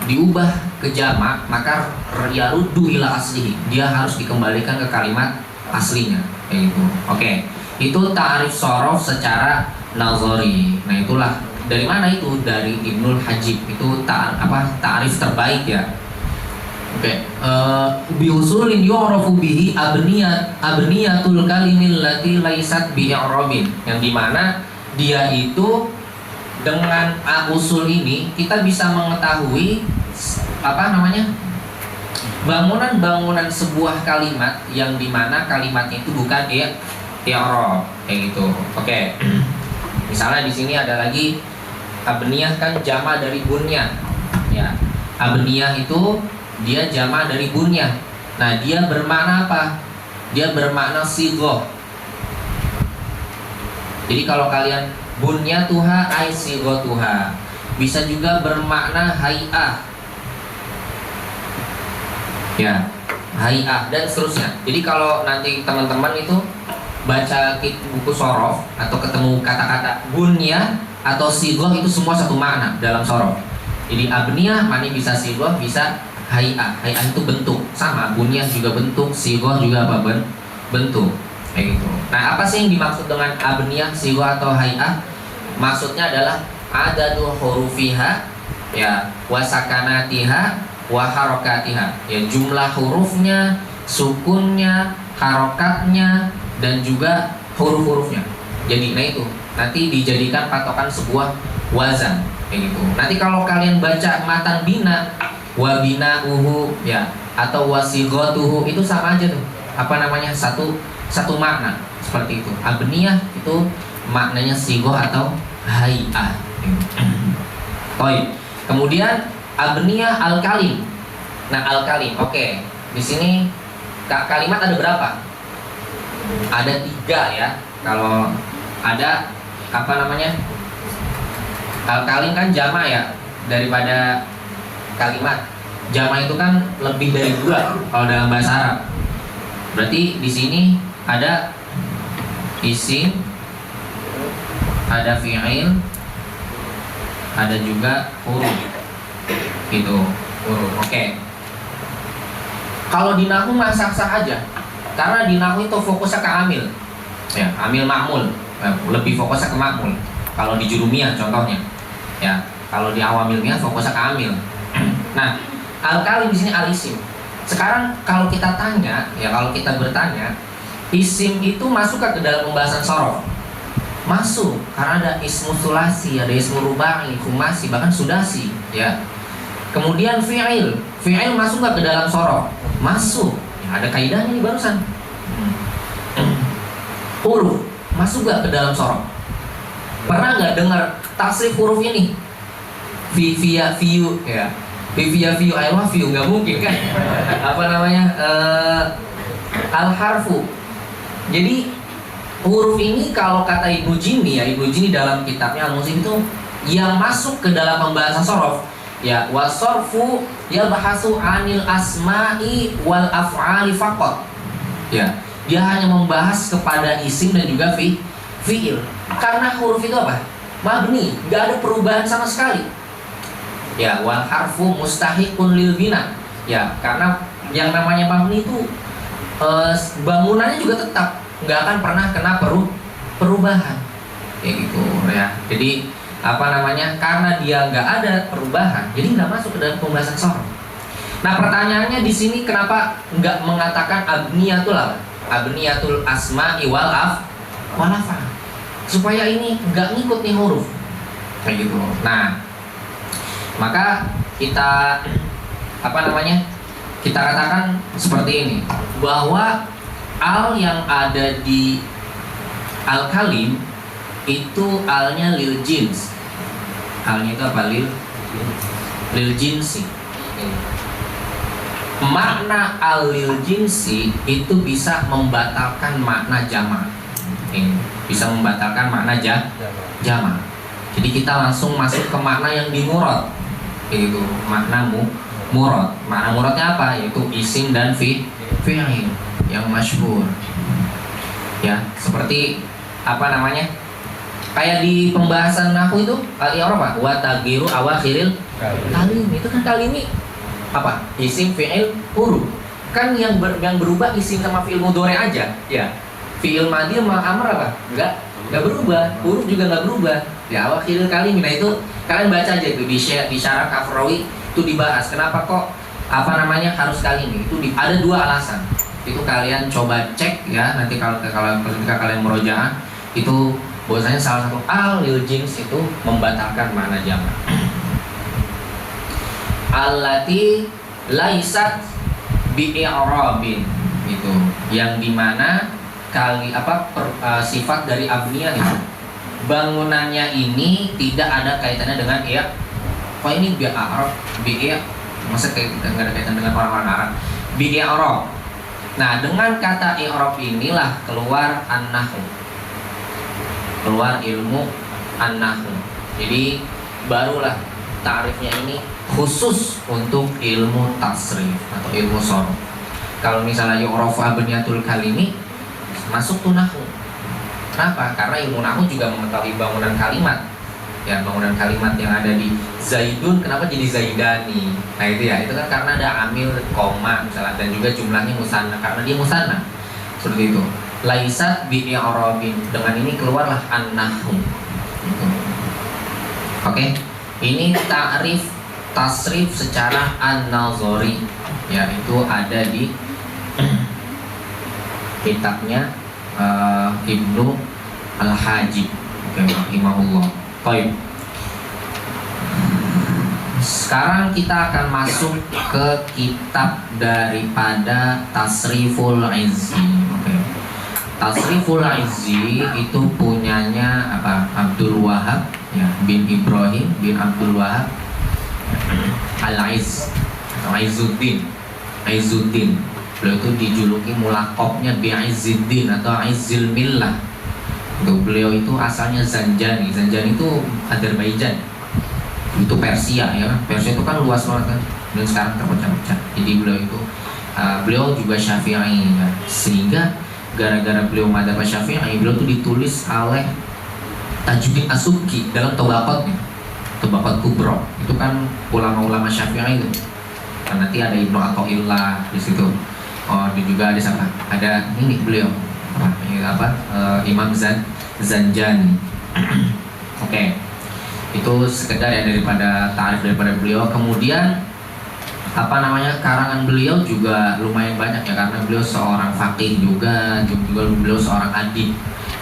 diubah ke jamak, maka yaruddu ila aslihi, dia harus dikembalikan ke kalimat aslinya kayak gitu. Oke, itu ta'rif shorof secara nazari. Nah, itulah dari mana itu? Dari Ibnul Hajib. Itu ta'rif terbaik ya. Oke, biusulin yu'rafu bihi abniyatul kalimil lati laisat bi'irabin, yang dimana dia itu dengan usul ini kita bisa mengetahui bangunan-bangunan sebuah kalimat yang dimana kalimatnya itu bukan i'rab kayak gitu. Oke. Misalnya di sini ada lagi abniyah, kan jama dari bunyah. Ya. Abniyah itu dia jama dari bunyah. Nah, dia bermakna apa? Dia bermakna sighoh. Jadi kalau kalian bunyatuha ay sighotuha, bisa juga bermakna hay'ah. Ya, hay'ah dan seterusnya. Jadi kalau nanti teman-teman itu baca buku shorof atau ketemu kata-kata bunyah atau sighoh, itu semua satu makna dalam shorof. Jadi abniyah maknanya bisa sighoh, bisa hay'ah. Hay'ah itu bentuk, sama bunyah juga bentuk, sighoh juga apa? Bentuk. Kayak gitu. Nah, apa sih yang dimaksud dengan abniyah, sighoh atau hay'ah? Maksudnya adalah adadu hurufiha ya, wa sakanatiha wa harakatiha. Ya, jumlah hurufnya, sukunnya, harokatnya, dan juga huruf-hurufnya. Jadi, nah itu nanti dijadikan patokan sebuah wazan kayak gitu. Nanti kalau kalian baca matan bina, wa bina'uhu ya, atau wasighotuhu, itu sama aja tuh. Satu makna seperti itu. Abniyah itu maknanya sighoh atau hay'ah. Kemudian abniyah al-kalim. Nah, al-kalim, oke. Di sini kalimat ada berapa? Ada 3 ya. Kalau ada al-kalim kan jama ya, daripada kalimat. Jama itu kan lebih dari 2 kalau dalam bahasa Arab. Berarti di sini ada isim, ada fi'il, ada juga huruf. Gitu, huruf. Oke. Kalau di nahwu mah sah-sah aja. Karena di nahwu itu fokusnya ke amil. Ya, amil ma'mul. Lebih fokusnya ke ma'mul. Kalau di jurumiyah contohnya. Ya, kalau di awamilnya fokusnya ke amil. Nah, al-kalim di sini al-isim. Sekarang kalau kita tanya, ya kalau kita bertanya, isim itu masuk ke dalam pembahasan sorof? Masuk, karena ada ismu sulasi, ada ismu rubai, khumasi, bahkan sudasi, ya. Kemudian fi'il masuk nggak ke dalam sorof? Masuk. Ya, ada kaidahnya nih barusan. Huruf masuk nggak ke dalam sorof? Pernah nggak dengar tasrif huruf ini? Via view, ya. Via view, I love you, nggak mungkin kan? Apa namanya? Al harfu. Jadi huruf ini kalau kata Ibnu Jini, ya Ibnu Jini dalam kitabnya Al-Muslim itu yang masuk ke dalam pembahasan sorof, ya wasorfu ya bahasu anil asma'i wal af'ali faqat. Ya, dia hanya membahas kepada isim dan juga fi'il. Karena huruf itu apa? Mabni, nggak ada perubahan sama sekali. Ya, wal harfu mustahiqun lil bina. Ya, karena yang namanya mabni itu bangunannya juga tetap, nggak akan pernah kena perubahan. Kayak gitu ya. Jadi apa namanya? Karena dia nggak ada perubahan, jadi nggak masuk ke dalam pembahasan sorof. Nah, pertanyaannya di sini kenapa nggak mengatakan abniyatul asma'i wal af'al? Supaya ini nggak ngikut nih huruf. Kayak gitu. Nah, maka kita kita katakan seperti ini, bahwa al yang ada di al-kalim itu alnya lil jins. Alnya itu apa? Lil jinsi. Makna al lil jinsi itu bisa membatalkan makna jama'. Bisa membatalkan makna jama'. Jadi kita langsung masuk ke makna yang dimurad. Itu makna murad. Makna muradnya apa? Yaitu isim dan fi'il yang masyhur. Ya, seperti apa namanya? Kayak di pembahasan nahwu itu al-i'rab wa taghiru awakhiril kalim. Itu kan kalim ini apa? Isim, fi'il, huruf. Kan yang berubah isim sama fi'il mudhari aja, ya. Fi'il madhi sama amr apa? Enggak berubah. Huruf juga enggak berubah. Ya, awakhiril kalim. Nah, itu kalian baca aja itu di syarah Kafrawi itu dibahas. Kenapa kok harus kalim? Itu ada dua alasan. Itu kalian coba cek ya, nanti kalau ketika kalian murojaah itu bahwasanya salah satu al lil jins itu membatalkan makna jama'. Allati laisat bi'irabin, itu yang dimana sifat dari abniyah itu bangunannya ini tidak ada kaitannya dengan kok ini bi'arab masa nggak ada kaitan dengan orang-orang Arab. Bi'irab. Nah, dengan kata i'rab inilah keluar an-nahwu. Keluar ilmu an-nahwu. Jadi barulah ta'rifnya ini khusus untuk ilmu tasrif atau ilmu sorof. Kalau misalnya yu'rafu abniyatul kalimi masuk tuh nahwu. Kenapa? Karena ilmu nahwu juga mengetahui bangunan kalimat. Ya, bangunan kalimat yang ada di Zaidun kenapa jadi Zaidani. Nah, itu ya, itu kan karena ada amil, koma misalnya, dan juga jumlahnya musanna karena dia musanna. Seperti itu. Laisat bi'irabin. Dengan ini keluarlah an-nahwu. Oke. Ini ta'rif tasrif secara an-nazari. Ya, itu ada di kitabnya Ibnu Al-Hajib. Oke, rahimahullah. Baik. Sekarang kita akan masuk ke kitab daripada Tasriful Izzi. Oke. Tasriful Izzi itu punyanya Abdul Wahab ya, bin Ibrahim bin Abdul Wahab Al-Izz atau Izzuddin. Beliau itu dijuluki mulaqabnya Bi'izzuddin atau Izzil Millah. Beliau itu asalnya Zanjani. Zanjani itu Azerbaijan. Itu Persia ya. Persia itu kan luas banget kan. Dan sekarang terpecah-pecah. Jadi beliau juga Syafi'i ya. Sehingga gara-gara beliau madzhab Syafi'i, beliau itu ditulis oleh Tajuddin As-Subki dalam Tabaqatnya. Tabaqat Kubra. Itu kan ulama-ulama Syafi'i itu. Dan nanti ada Ibnu Athaillah di situ. Dan juga ada siapa? Ada ini beliau. Imam Zanjani. Oke. Itu sekedar ya daripada ta'rif daripada beliau. Kemudian karangan beliau juga lumayan banyak ya, karena beliau seorang faqih juga beliau seorang adib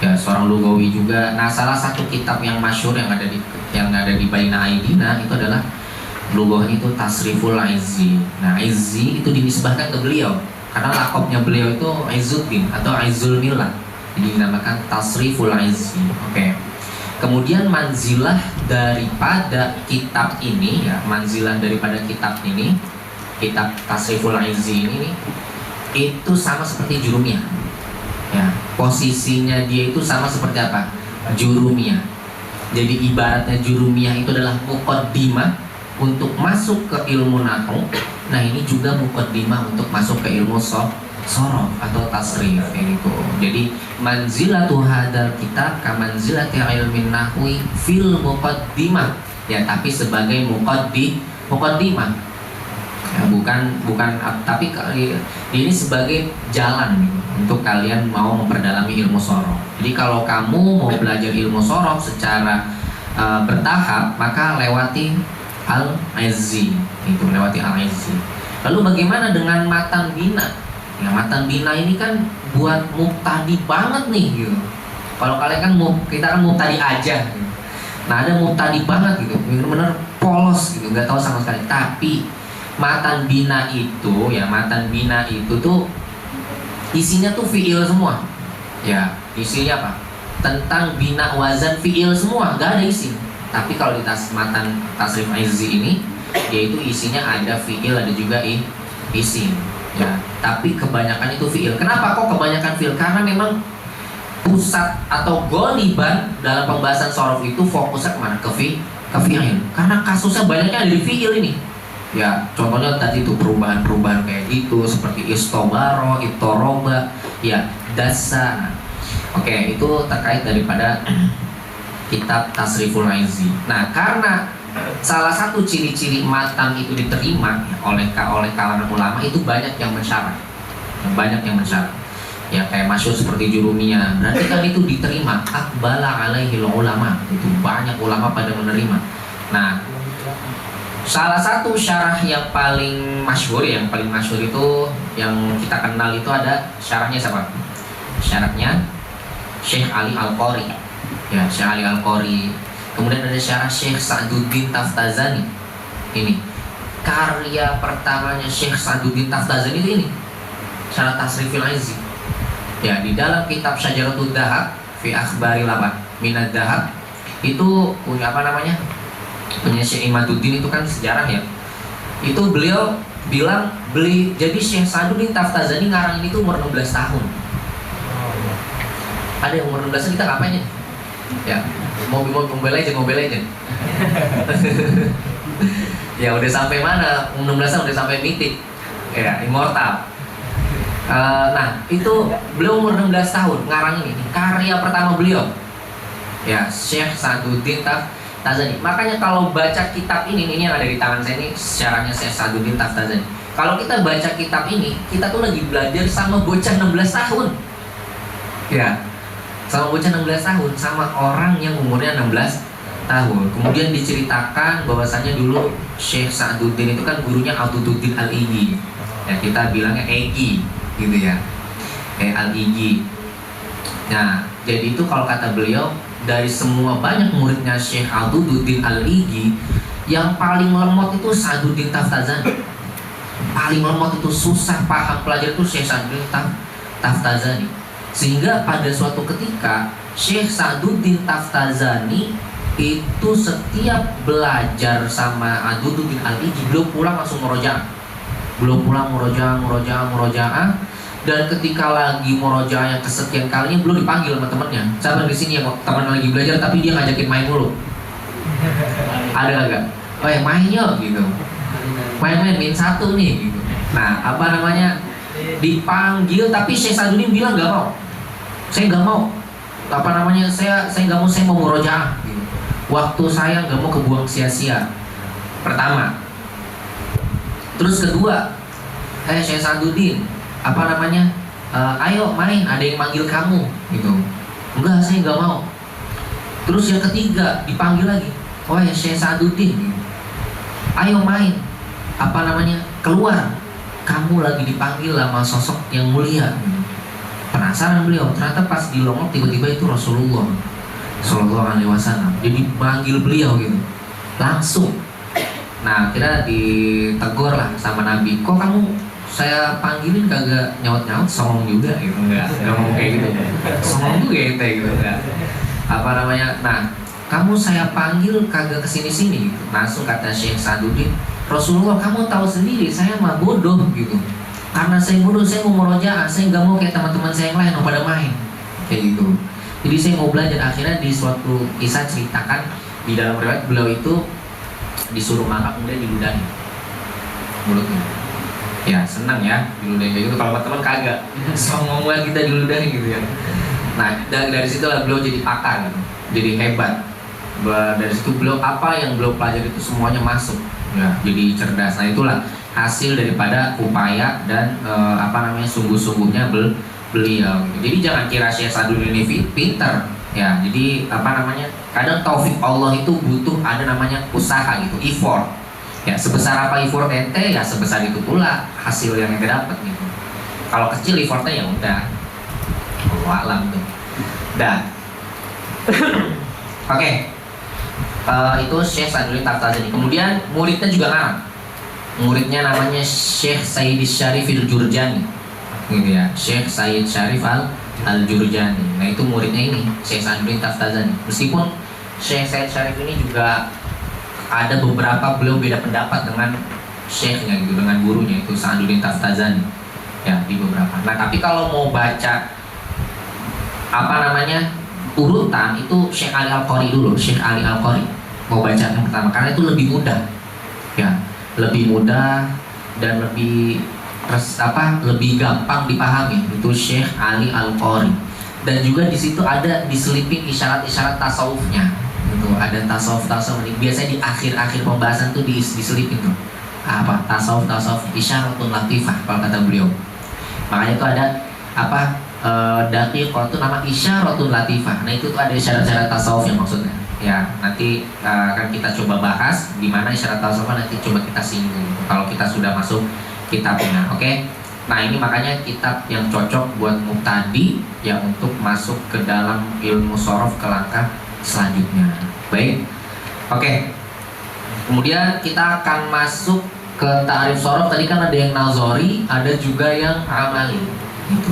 ya, seorang lugawi juga. Nah, salah satu kitab yang masyhur yang ada di Baina Aidina itu adalah lugahnya itu Tasriful Izzi. Nah, Izzi itu dinisbahkan ke beliau karena lakopnya beliau itu Izzuddin atau Izzul Millah, jadi dinamakan Tasriful Izzi. Oke. Kemudian manzilah daripada kitab ini ya, kitab Tasriful Izzi ini itu sama seperti Jurumiyah. Ya, posisinya dia itu sama seperti apa? Jurumiyah. Jadi ibaratnya Jurumiyah itu adalah muqaddimah untuk masuk ke ilmu nahwu. Nah, ini juga muqaddimah untuk masuk ke ilmu sorof atau tasrif itu. Jadi manzilatu hadzal kitab ka manzilati ilmin nahwi fil muqaddimah. Ya, tapi sebagai muqaddimah. Ya, bukan tapi ini sebagai jalan gitu, untuk kalian mau memperdalami ilmu sorof. Jadi kalau kamu mau belajar ilmu sorof secara bertahap, maka lewati Al-Izzi. Lalu bagaimana dengan matan bina? Ya, matan bina ini kan buat mubtadi banget nih gitu. Kalau kalian kan kita kan mubtadi aja gitu. Nah, ada mubtadi banget gitu, benar-benar polos gitu, nggak tahu sama sekali. Tapi matan bina itu tuh isinya tuh fiil semua. Ya, isinya apa? Tentang bina wazan fiil semua, nggak ada isi. Tapi kalau di matan Tasrif Izzi ini, yaitu isinya ada fiil, ada juga isim. Ya, tapi kebanyakan itu fiil. Kenapa kok kebanyakan fiil? Karena memang pusat atau goliban dalam pembahasan sorof itu fokusnya kemana? Ke fiil. Karena kasusnya banyaknya ada di fiil ini. Ya, contohnya tadi itu perubahan-perubahan kayak gitu, seperti istobaro, itoroba, ya, dasa. Oke, itu terkait daripada kitab Tasriful Izzi. Nah, karena salah satu ciri-ciri matan itu diterima oleh kalangan ulama itu banyak yang mensyarat. Ya, kayak masyhur seperti Jurumiyah. Berarti kan itu diterima. Aqbala alaihi ulama. Itu banyak ulama pada menerima. Nah, salah satu syarah yang paling masyhur itu yang kita kenal itu ada syarahnya siapa? Syarahnya Syekh Ali Al-Qari. Ya, Syekh Ali Al-Qari. Kemudian ada syarah Syekh Sa'duddin Taftazani. Ini karya pertamanya Syekh Sa'duddin Taftazani itu ini. Syarah Tasriful Izzi. Ya, di dalam kitab Syajaratud Dahab fi akhbaril minad dahab itu punya punya Syekh Imaduddin, itu kan sejarah ya. Itu beliau bilang jadi Syekh Sa'duddin Taftazani ngarang ini tuh umur 16 tahun. Ada yang umur 16 tahun, kita ngapain ya? Ya, Mobile Legend. Ya, udah sampai mana? 16 tahun udah sampai mitik. Ya, immortal. Nah, itu beliau umur 16 tahun ngarang ini. Karya pertama beliau. Ya, Syekh Sa'duddin Taftazani. Makanya kalau baca kitab ini yang ada di tangan saya ini, syarahnya Syekh Sa'duddin Taftazani. Kalau kita baca kitab ini, kita tuh lagi belajar sama bocah 16 tahun. Ya. Sama bocah 16 tahun, sama orang yang umurnya 16 tahun. Kemudian diceritakan bahwasannya dulu Syekh Sa'duddin itu kan gurunya Adududdin Al-Igi. Ya, kita bilangnya Egi gitu ya. Al-Igi. Nah, jadi itu kalau kata beliau, dari semua banyak muridnya Syekh Adududdin Al-Igi, yang paling lemot itu Sa'duddin Taftazani. Paling lemot itu susah paham pelajar itu Syekh Sa'duddin Taftazani. Sehingga pada suatu ketika Syekh Sa'duddin Taftazani itu setiap belajar sama Adududdin Al-Igi, beliau pulang langsung murojaah. Dan ketika lagi murojaah yang kesekian kalinya, beliau dipanggil sama temannya. Siapa di sini yang teman lagi belajar tapi dia ngajakin main mulu? Ada enggak? Oh ya, main yuk gitu. Main satu nih gitu. Nah, dipanggil tapi Syekh Sa'duddin bilang nggak mau. Saya nggak mau. Saya nggak mau, saya mau murojaah gitu. Waktu saya nggak mau kebuang sia-sia. Pertama. Terus kedua, Syekh Sa'duddin, ayo main, ada yang manggil kamu gitu. Enggak, saya nggak mau. Terus yang ketiga dipanggil lagi, oh ya Syekh Sa'duddin gitu. Ayo main, keluar, kamu lagi dipanggil sama sosok yang mulia. Penasaran beliau, ternyata pas dilongok tiba-tiba itu Rasulullah Sallallahu Alaihi Wasallam. Jadi manggil beliau gitu, langsung. Nah, kira ditegur lah sama Nabi, kok kamu saya panggilin kagak nyaut-nyaut, songong juga gitu, enggak ngomong kayak gitu, songong juga gitu, enggak. Apa namanya? Nah, kamu saya panggil kagak kesini-sini gitu. Langsung kata Syekh Saduddin, Rasulullah kamu tahu sendiri saya mah bodoh gitu. Karena saya bodoh, saya mau murojaah, saya nggak mau kayak teman-teman saya yang lain yang pada main kayak gitu. Jadi saya mau belajar. Akhirnya di suatu kisah ceritakan di dalam riwayat beliau itu disuruh makan kemudian diludahi mulutnya. Ya senang ya diludahi kayak gitu. Kalau teman-teman kagak, songong banget kita diludahi gitu ya. Nah dari situlah beliau jadi pakar gitu, jadi hebat. Dari situ beliau apa yang beliau pelajari itu semuanya masuk. Ya, jadi cerdas. Nah itulah hasil daripada upaya dan sungguh-sungguhnya beliau. Jadi jangan kira Syekh Saduddin ini pintar. Ya, jadi kadang taufik Allah itu butuh ada namanya usaha gitu, effort. Ya, sebesar apa effort ente, ya sebesar itu pula hasil yang ente dapat gitu. Kalau kecil effortnya ya udah, Allah alam tuh. Dan oke. Itu Syekh Saduddin Taftazani. Kemudian muridnya juga ngarang. Muridnya namanya Syekh Said Syarif Al-Jurjani gitu ya, Syekh Said Syarif Al-Jurjani. Nah itu muridnya ini Syekh Saduddin Taftazani. Meskipun Syekh Said Syarif ini juga ada beberapa beliau beda pendapat dengan Syekhnya gitu, dengan gurunya itu Saduddin Taftazani ya di beberapa. Nah tapi kalau mau baca urutan itu Syekh Ali Al-Qari dulu, Syekh Ali Al-Qari mau baca yang pertama karena itu lebih mudah ya, lebih mudah dan lebih gampang dipahami. Itu Syekh Ali Al-Qari. Dan juga di situ ada diselipin isyarat-isyarat tasawufnya. Itu ada tasawuf biasanya di akhir-akhir pembahasan tuh diselipin tuh. Apa? Tasawuf isyaratun latifah kalau kata beliau. Makanya itu ada daqiqah itu nama isyaratun latifah. Nah itu tuh ada isyarat-isyarat tasawuf yang maksudnya. Ya, nanti akan kita coba bahas di mana isyarat tasawuf, nanti coba kita singgung kalau kita sudah masuk kitabnya, oke? Nah ini makanya kitab yang cocok buat mubtadi ya untuk masuk ke dalam ilmu shorof ke langkah selanjutnya. Baik, oke. Kemudian kita akan masuk ke ta'rif shorof. Tadi kan ada yang nazori, ada juga yang amali. Gitu.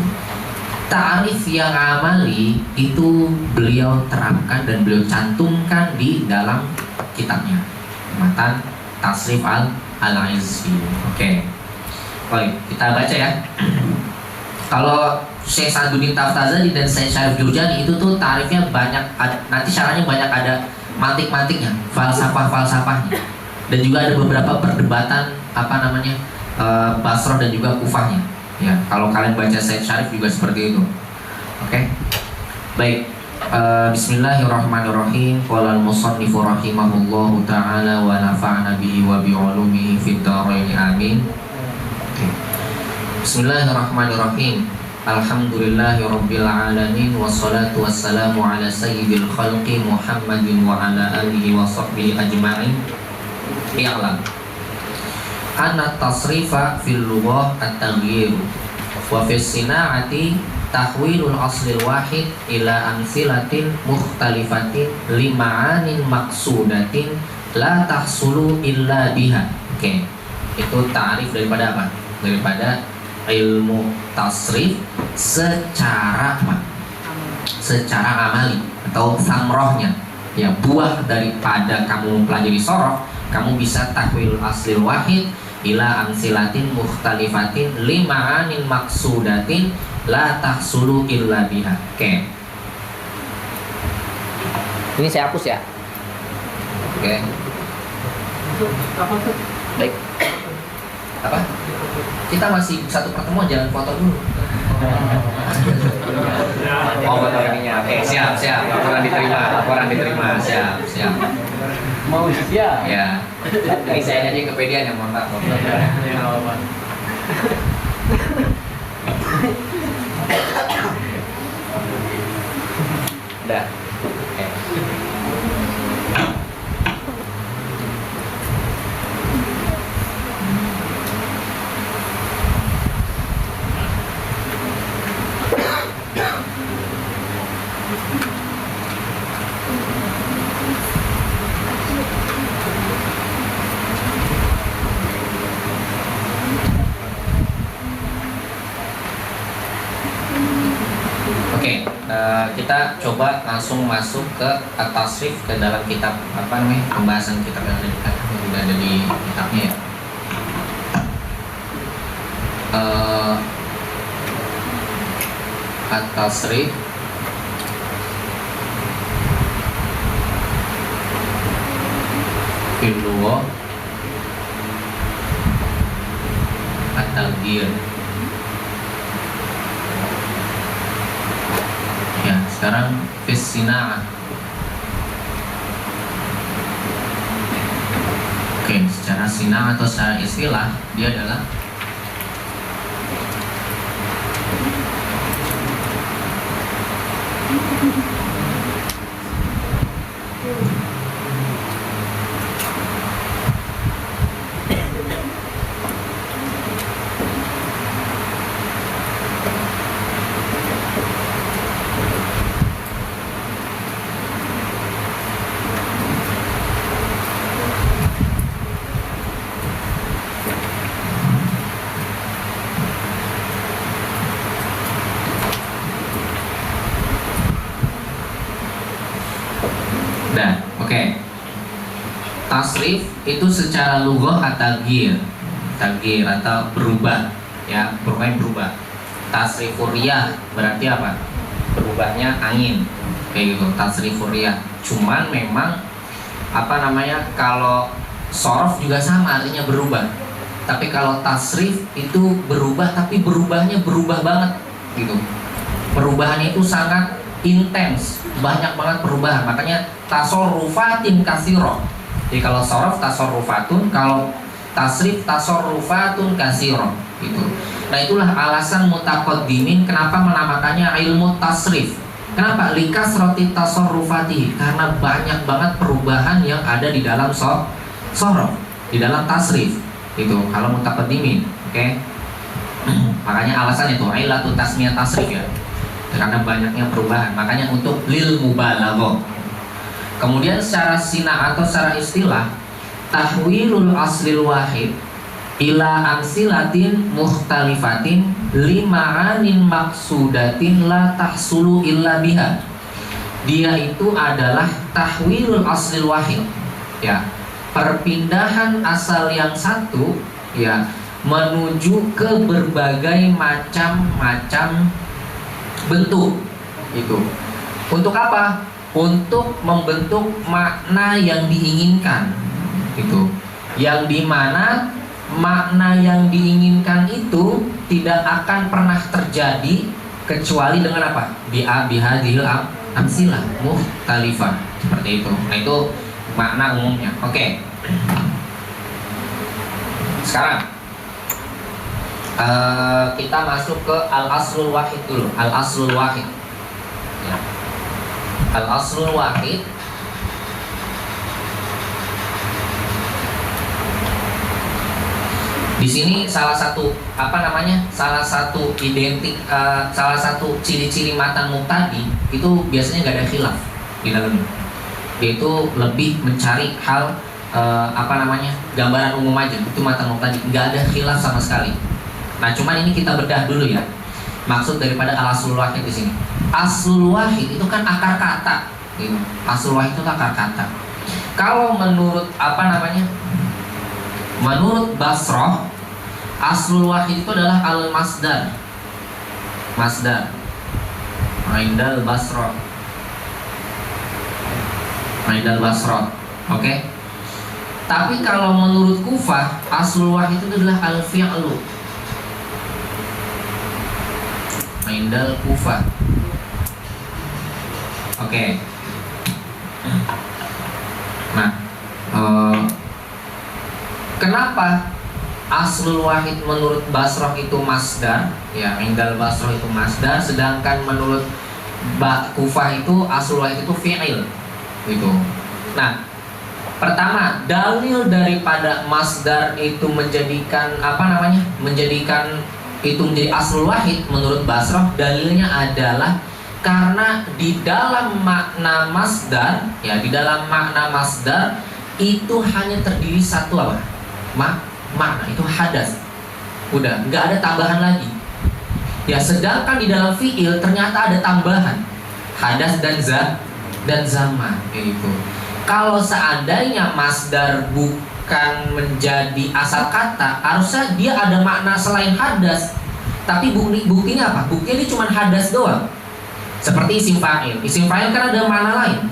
Ta'rif yang amali itu beliau terapkan dan beliau cantumkan di dalam kitabnya Matan Tasrif Al-Izzi. Oke. Baik, kita baca ya. Kalau Syekh Saduddin Taftazani dan Syekh Syarif Jurjani itu tuh tarifnya banyak, nanti syarahnya banyak ada mantik-mantiknya, falsafah-falsafahnya. Dan juga ada beberapa perdebatan Basroh dan juga Kufahnya. Ya, kalau kalian baca Syekh Syarif juga seperti itu. Oke. Baik. Bismillahirrahmanirrahim. Qala al-musannifu rahimahullahu ta'ala wa nafa'ana bihi wa bi'ulumihi fid dharain amin. Bismillahirrahmanirrahim. Alhamdulillahirabbil alamin wassalatu wassalamu ala sayyidil khalqi Muhammadin wa ala alihi wa sahbihi ajma'in. I'lam anna tasrifa fil lughah at-taghyir wa fis sina'ati tahwilul aslil wahid ila amsilatin mukhtalifatin lima'anin maqsudatin la tahsulu illa biha. Oke. Itu ta'rif daripada apa? Daripada ilmu tasrif secara amali atau samrohnya, ya buah daripada kamu mempelajari sorof, kamu bisa tahwil aslil wahid ila amsilatin mukhtalifatin lima'anin maksudatin la tahsulu illa biha. Oke. Ini saya hapus ya. Oke. Baik. Apa? Kita masih satu pertemuan, jangan foto dulu. Oh, foto ininya. Oke, siap. Laporan diterima. Siap. Mau siap? Ya. Ini saya aja kepedean yang mohon maaf. Udah. Oke. kita coba langsung masuk ke at-tasrif ke dalam kitab pembahasan kitab yang sudah ada di kitabnya ya. At-tasrif fil lughah at-taghyir. Ya, sekarang fis sina'ah. Oke, secara sina'ah atau secara istilah dia adalah tasrif itu secara lughah at-taghyir, taghyir atau berubah, ya, berubah. Tasrifur riyah berarti apa? Berubahnya angin, kayak gitu. Tasrifur riyah. Cuman memang kalau sorof juga sama artinya berubah. Tapi kalau tasrif itu berubah, tapi berubahnya berubah banget, gitu. Perubahannya itu sangat intens, banyak banget perubahan. Makanya tasorrufatin katsira. Jadi kalau sorof tasorrufatun, kalau tasrif tasorrufatun katsira, gitu. Nah, itulah alasan mutaqaddimin kenapa menamakannya ilmu tasrif. Kenapa? Likasroti tasorrufati, karena banyak banget perubahan yang ada di dalam sorof, di dalam tasrif. Itu kalau mutaqaddimin, oke? Makanya alasan itu ilatu tasmiyah tasrif ya. Karena banyaknya perubahan. Makanya untuk lil mubalaghah. Kemudian secara sina atau secara istilah, tahwilul aslil wahid ila amsilatin mukhtalifatin lima'anin maksudatin la tahsulu illa biha. Dia itu adalah tahwilul aslil wahid, ya, perpindahan asal yang satu, ya, menuju ke berbagai macam-macam bentuk. Itu untuk apa? Untuk membentuk makna yang diinginkan. Itu yang dimana makna yang diinginkan itu tidak akan pernah terjadi kecuali dengan apa? Bihadil amsilah mukhtalifah, seperti itu. Nah, itu makna umumnya. Oke. Sekarang kita masuk ke al-aslul wahid dulu. Al-aslul wahid, ya. Al-aslul wahid di sini salah satu salah satu ciri-ciri matan muqtadi itu biasanya nggak ada khilaf di dalamnya. Dia itu lebih mencari hal gambaran umum aja. Itu matan muqtadi, nggak ada khilaf sama sekali. Nah, cuman ini kita bedah dulu ya. Maksud daripada al-aslul wahid di sini. Aslul wahid itu kan akar kata, gitu. Aslul wahid itu akar kata. Kalau menurut menurut Basrah, aslul wahid itu adalah al-masdar. Masdar. Indal Basrah. Indal Basrah. Oke. Tapi kalau menurut Kufah, aslul wahid itu adalah al-fi'lu. Indal Kufah. Oke. Nah, kenapa aslul wahid menurut Basrah itu masdar? Ya, indal Basrah itu masdar, sedangkan menurut Kufah itu aslul wahid itu fi'il. Gitu. Nah, pertama, dalil daripada masdar itu menjadikan itu menjadi aslul wahid menurut Basrah, dalilnya adalah karena di dalam makna masdar, ya, di dalam makna masdar itu hanya terdiri satu makna, itu hadas. Udah, nggak ada tambahan lagi. Ya, sedangkan di dalam fi'il ternyata ada tambahan. hadas dan zaman itu. Kalau seandainya masdar bukan menjadi asal kata, harusnya dia ada makna selain hadas. Tapi buktinya apa? Buktinya dia cuma hadas doang. Seperti isim fa'il. Isim fa'il kan ada makna lain.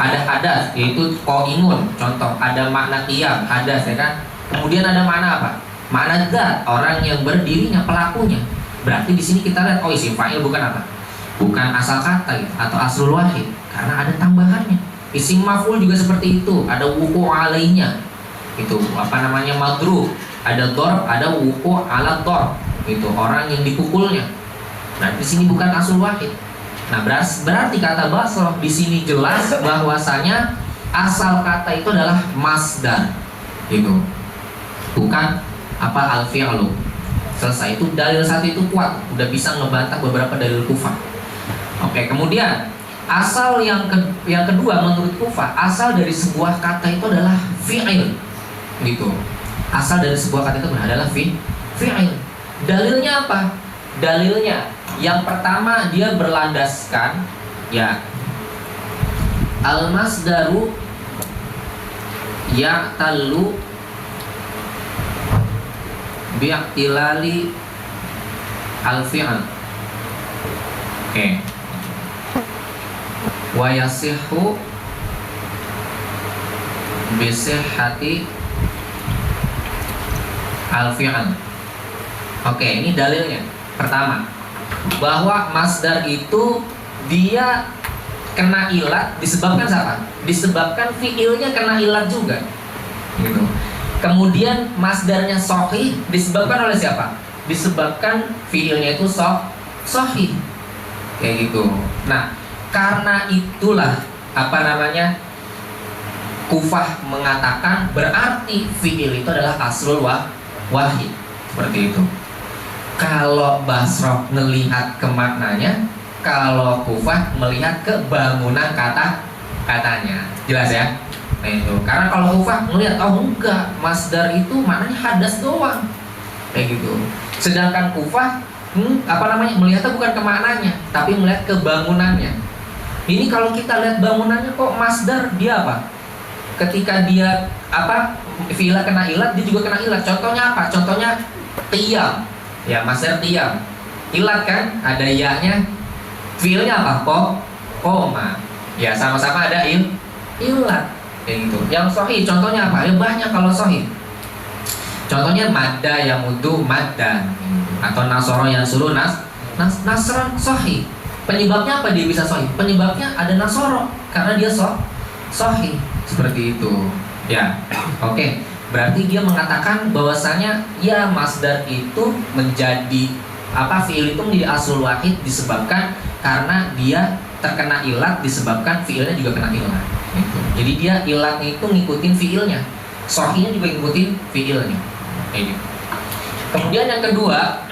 Ada hadas, yaitu qaimun, contoh. Ada makna qiyam, hadas ya kan. Kemudian ada makna apa? Makna dzat, orang yang berdirinya, pelakunya. Berarti di sini kita lihat, oh isim fa'il bukan apa? Bukan asal kata gitu, atau aslul wahid, karena ada tambahannya. Isim maf'ul juga seperti itu, ada wuqu' alainya. Itu apa namanya, madrub, ada dorb, ada wuqu' ala dorb. Itu orang yang dipukulnya. Nah, di sini bukan aslul wahid. Nah, berarti kata Basrah di sini jelas bahwasanya asal kata itu adalah masdar. Gitu. Bukan apa al-fi'lu. Selesai. Itu dalil satu itu kuat, udah bisa ngebantah beberapa dalil Kufah. Oke, kemudian asal yang kedua menurut Kufah, asal dari sebuah kata itu adalah fi'il. Gitu. Asal dari sebuah kata itu adalah fi'il. Dalilnya apa? Dalilnya yang pertama dia berlandaskan ya al-masdaru ya'tallu bi'tilali al-fi'l. Oke. Wa yasihhu bi sihhati al-fi'l. Oke, ini dalilnya. Pertama, bahwa masdar itu dia kena ilat disebabkan siapa? Disebabkan fi'ilnya kena ilat juga. Gitu. Kemudian masdarnya sahih disebabkan oleh siapa? Disebabkan fi'ilnya itu sahih. Kayak gitu. Nah, karena itulah apa namanya? Kufah mengatakan berarti fi'il itu adalah aslul wahid. Seperti itu. Kalau Basrah melihat ke maknanya, kalau Kufah melihat ke bangunan katanya. Jelas ya? Nah itu. Karena kalau Kufah melihat, oh enggak, masdar itu maknanya hadas doang. Kayak gitu. Sedangkan Kufah melihatnya bukan ke maknanya, tapi melihat ke bangunannya. Ini kalau kita lihat bangunannya kok masdar dia apa? Ketika dia fi'il kena ilat, dia juga kena ilat. Contohnya apa? Contohnya qiyam. Ya, masdar qiyam. Ilat kan? Ada ya-nya. Fi'ilnya apa? Qoma. Ya, sama-sama ada ilat. Kayak gitu. Yang sahih contohnya apa? Ya banyak kalau sahih. Contohnya madda yang mudu maddan, atau nasoro yang suruh nasran sahih. Penyebabnya apa dia bisa sahih? Penyebabnya ada nasoro karena dia sahih. Seperti itu. Ya. Oke. Berarti dia mengatakan bahwasanya ya masdar itu menjadi fi'il itu menjadi aslul wahid disebabkan karena dia terkena ilat, disebabkan fi'ilnya juga kena ilat. Gitu. Jadi dia ilatnya itu ngikutin fi'ilnya, sahihnya juga ngikutin fi'ilnya. Gitu. Kemudian yang kedua,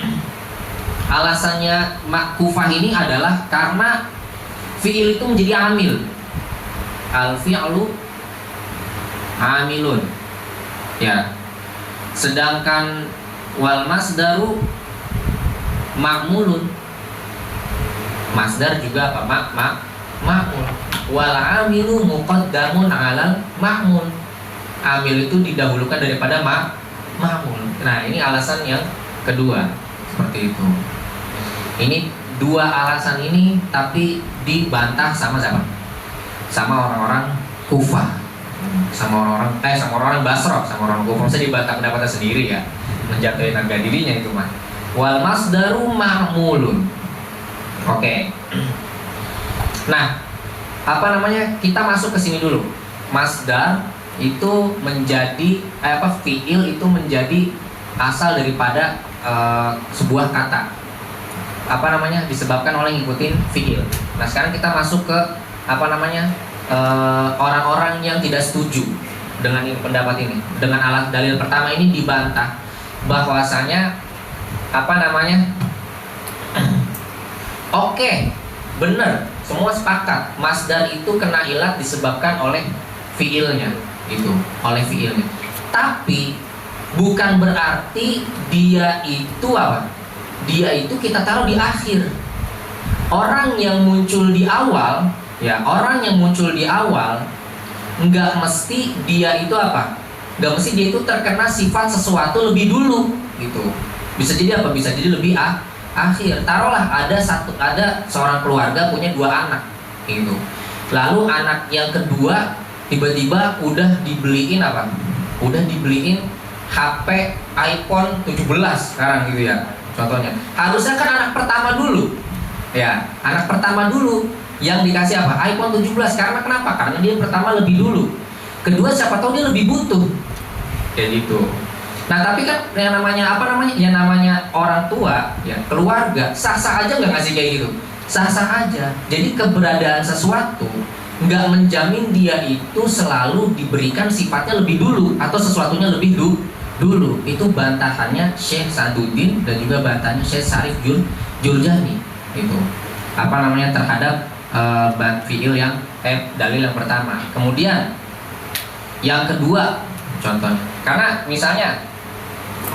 alasannya Kufah ini adalah karena fi'il itu menjadi amil. Al-fi'lu amilun. Ya. Sedangkan wal masdaru ma'mulun. Masdar juga apa? Ma'mul. Wal amilu muqaddamun 'alal ma'mul. Amil itu didahulukan daripada ma'mul. Nah, ini alasan yang kedua. Seperti itu. Ini dua alasan ini tapi dibantah sama siapa? Sama orang-orang Kufah. Sama orang Basrah, sama orang Kufah. Saya dibantah pendapatnya sendiri ya, menjatuhin harga dirinya itu mah. Wal masdaru ma'mulun. Oke. Nah, kita masuk ke sini dulu. Masdar itu menjadi fi'il itu menjadi asal daripada sebuah kata. Disebabkan oleh ngikutin fi'il. Nah, sekarang kita masuk ke orang-orang yang tidak setuju dengan pendapat ini. Dengan alat dalil pertama ini dibantah bahwasanya oke, benar, semua sepakat masdar itu kena ilat disebabkan oleh fiilnya, oleh fiilnya. Tapi bukan berarti dia itu kita taruh di akhir. orang yang muncul di awal, ya orang yang muncul di awal nggak mesti dia itu apa? Nggak mesti dia itu terkena sifat sesuatu lebih dulu gitu. Bisa jadi apa? Bisa jadi lebih akhir. Taruhlah ada seorang keluarga punya 2 anak gitu. Lalu anak yang kedua tiba-tiba udah dibeliin apa? Udah dibeliin HP iPhone 17 sekarang gitu ya. Contohnya. Harusnya kan anak pertama dulu. Ya, anak pertama dulu yang dikasih apa? iPhone 17. Karena kenapa? Karena dia pertama lebih dulu. Kedua siapa tahu dia lebih butuh. Kayak gitu. Nah, tapi kan yang namanya apa namanya? Yang namanya orang tua, ya, keluarga, sah-sah aja nggak ngasih kayak gitu. Sah-sah aja. Jadi keberadaan sesuatu nggak menjamin dia itu selalu diberikan sifatnya lebih dulu atau sesuatunya lebih dulu. Itu bantahannya Syekh Saduddin dan juga bantahannya Syekh Syarif Jurjani. Itu apa namanya terhadap fiil yang dalil yang pertama. Kemudian yang kedua contohnya, karena misalnya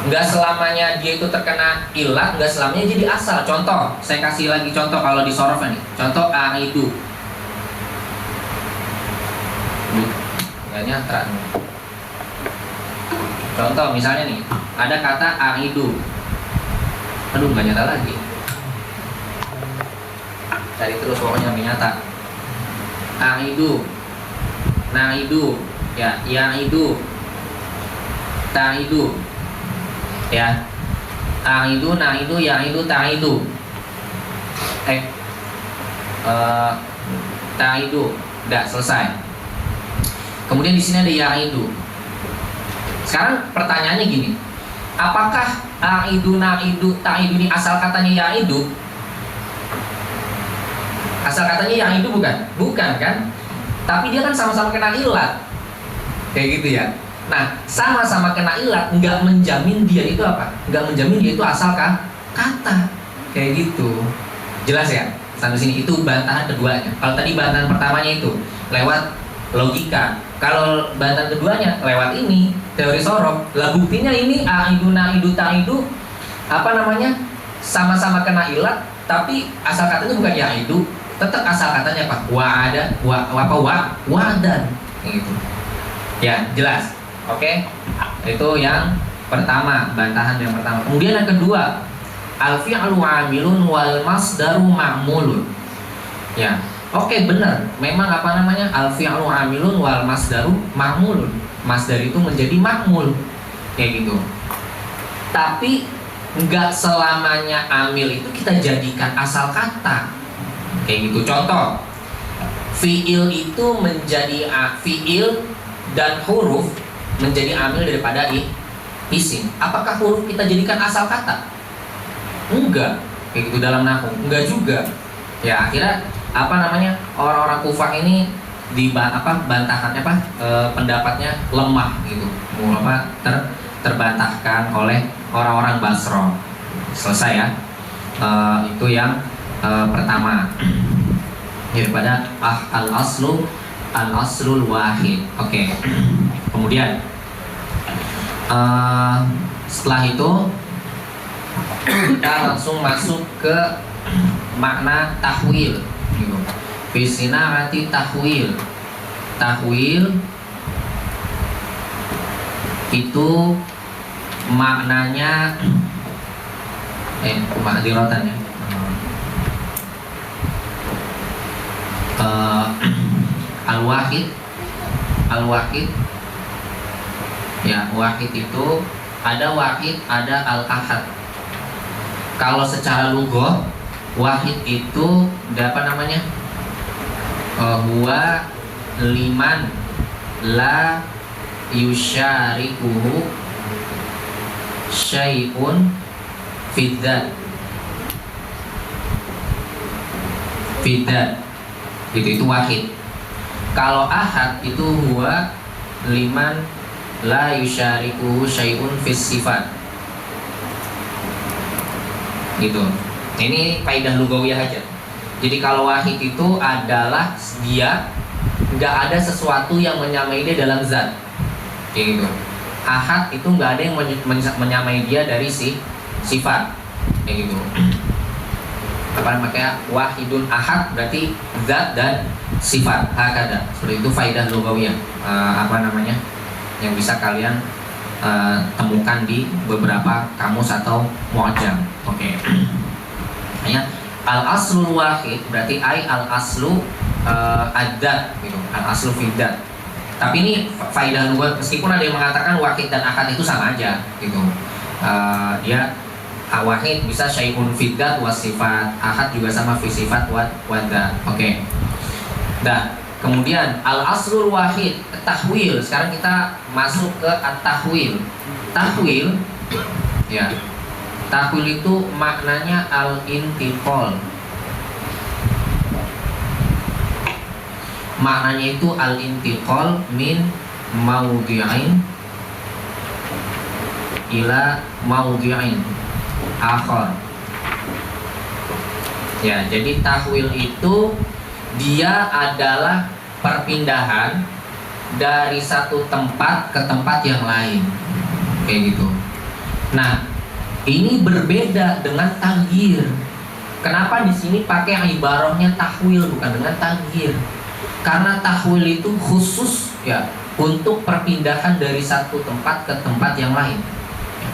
nggak selamanya dia itu terkena ilah, nggak selamanya jadi asal. Contoh, saya kasih lagi contoh kalau di sorof nih. Contoh aidu. Nggak nyatra. Contoh misalnya nih, ada kata aidu. Aduh, nggak nyata lagi. Cari terus pokoknya nyata. Aidu, naidu, ya, yaidu, taidu, ya, aidu, naidu, yaidu, taidu, taidu, udah selesai. Kemudian di sini ada yaidu. Sekarang pertanyaannya gini, apakah aidu, naidu, taidu ini asal katanya yaidu? Asal katanya yang itu bukan kan? Tapi dia kan sama-sama kena ilat, kayak gitu ya. Nah, sama-sama kena ilat nggak menjamin dia itu apa? Nggak menjamin dia itu asal kata, kayak gitu. Jelas ya? Sampai sini itu bantahan keduanya. Kalau tadi bantahan pertamanya itu lewat logika. Kalau bantahan keduanya lewat ini teori sorof. Lah buktinya ini aidu, naidu, taidu apa namanya? Sama-sama kena ilat, tapi asal katanya bukan yaidu. Tetap asal katanya apa? Wadan gitu. Ya, jelas. Oke. Itu yang pertama, bantahan yang pertama. Kemudian yang kedua, al-fi'lu 'amilun wal masdaru ma'mulun. Ya. Oke, benar. Memang apa namanya? Al-fi'lu 'amilun wal masdaru ma'mulun. Masdar itu menjadi ma'mul. Kayak gitu. Tapi enggak selamanya amil itu kita jadikan asal kata. Kayak gitu. Contoh, fiil itu menjadi fiil dan huruf menjadi amil daripada isim. Apakah huruf kita jadikan asal kata? Enggak. Kayak gitu dalam nahwu. Enggak juga. Ya, akhirnya apa namanya? Orang-orang Kufah ini di bantahannya pendapatnya lemah gitu. Terbantahkan oleh orang-orang Basra. Selesai ya. Itu yang pertama daripada al-aslul wahid. Oke. Kemudian setelah itu kita langsung masuk ke makna tahwil gitu. Fi sina'ati tahwil. Tahwil itu maknanya makdirotannya al-wahid ya, wahid itu ada wahid, ada al-ahad. Kalau secara lughah wahid itu apa namanya? Huwa liman la yusyarikuhu syai'un fidzat itu wahid. Kalau ahad itu huwa liman la yusyarikuhu syai'un fis sifat. Gitu. Ini kaidah lugawiyah aja. Jadi kalau wahid itu adalah dia nggak ada sesuatu yang menyamai dia dalam zat. Kayak gitu. Ahad itu nggak ada yang menyamai dia dari sifat. Kayak gitu. apa namanya, wahidun ahad berarti zat dan sifat, hakada. Seperti itu faidah lugawiyah, apa namanya, yang bisa kalian temukan di beberapa kamus atau mu'jam. Oke. Hanya al aslul wahid berarti al aslu ad-dat gitu, al aslu fid-dat. Tapi ini faidah lugat, meskipun ada yang mengatakan wahid dan ahad itu sama aja gitu. Dia wahid bisa syai'un fid-dat was sifat, ahad juga sama fi sifat wa dat. Oke. Nah, kemudian al aslul wahid, tahwil. Sekarang kita masuk ke at-tahwil. Tahwil ya. Tahwil itu maknanya al-intiqal. Maknanya itu al-intiqal min maudhi'in ila maudhi'in akhar. Ya, jadi tahwil itu dia adalah perpindahan dari satu tempat ke tempat yang lain. Kayak gitu. Nah, ini berbeda dengan taghyir. Kenapa di sini pakai ibarahnya tahwil bukan dengan taghyir? Karena tahwil itu khusus ya untuk perpindahan dari satu tempat ke tempat yang lain.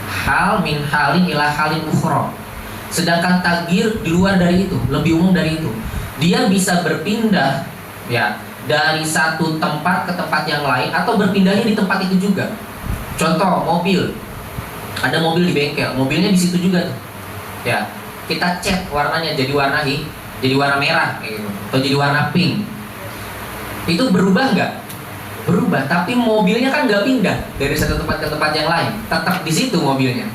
Hal min halin ila halin ukhra. Sedangkan taghyir di luar dari itu, lebih umum dari itu. Dia bisa berpindah ya dari satu tempat ke tempat yang lain atau berpindahnya di tempat itu juga. Contoh mobil. Ada mobil di bengkel, mobilnya di situ juga tuh. Ya, kita cat warnanya jadi warna jadi warna merah kayak gitu, atau jadi warna pink. Itu berubah nggak? Berubah, tapi mobilnya kan nggak pindah dari satu tempat ke tempat yang lain, tetap di situ mobilnya.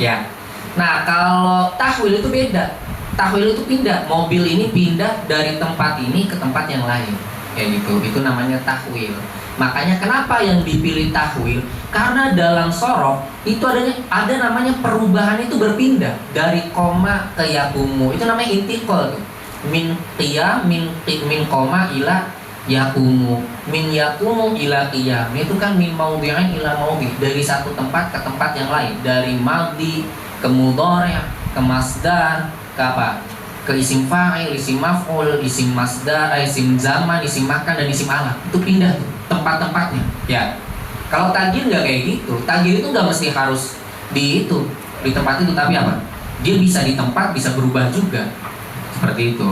Ya. Nah, kalau tahwil itu beda. Tahwil itu pindah, mobil ini pindah dari tempat ini ke tempat yang lain. Kayak gitu. Itu namanya tahwil. Makanya kenapa yang dipilih tahwil? Karena dalam sorof itu ada namanya perubahan itu berpindah dari koma ke yakumu. Itu namanya intiqal tuh. Min qiyam min koma ila yakumu, min yakumu ila qiyam. Itu kan min maudhi'in ila maudhi', dari satu tempat ke tempat yang lain, dari madhi ke mudhari', ke masdar, ke apa? Ke isim fa'il, isim maf'ul, isim masdar, isim zaman, isim makan dan isim alat. Itu pindah tuh tempat-tempatnya. Ya. Kalau taghyir nggak kayak gitu. Taghyir itu nggak mesti harus di tempat itu, tapi apa? Dia bisa di tempat, bisa berubah juga. Seperti itu.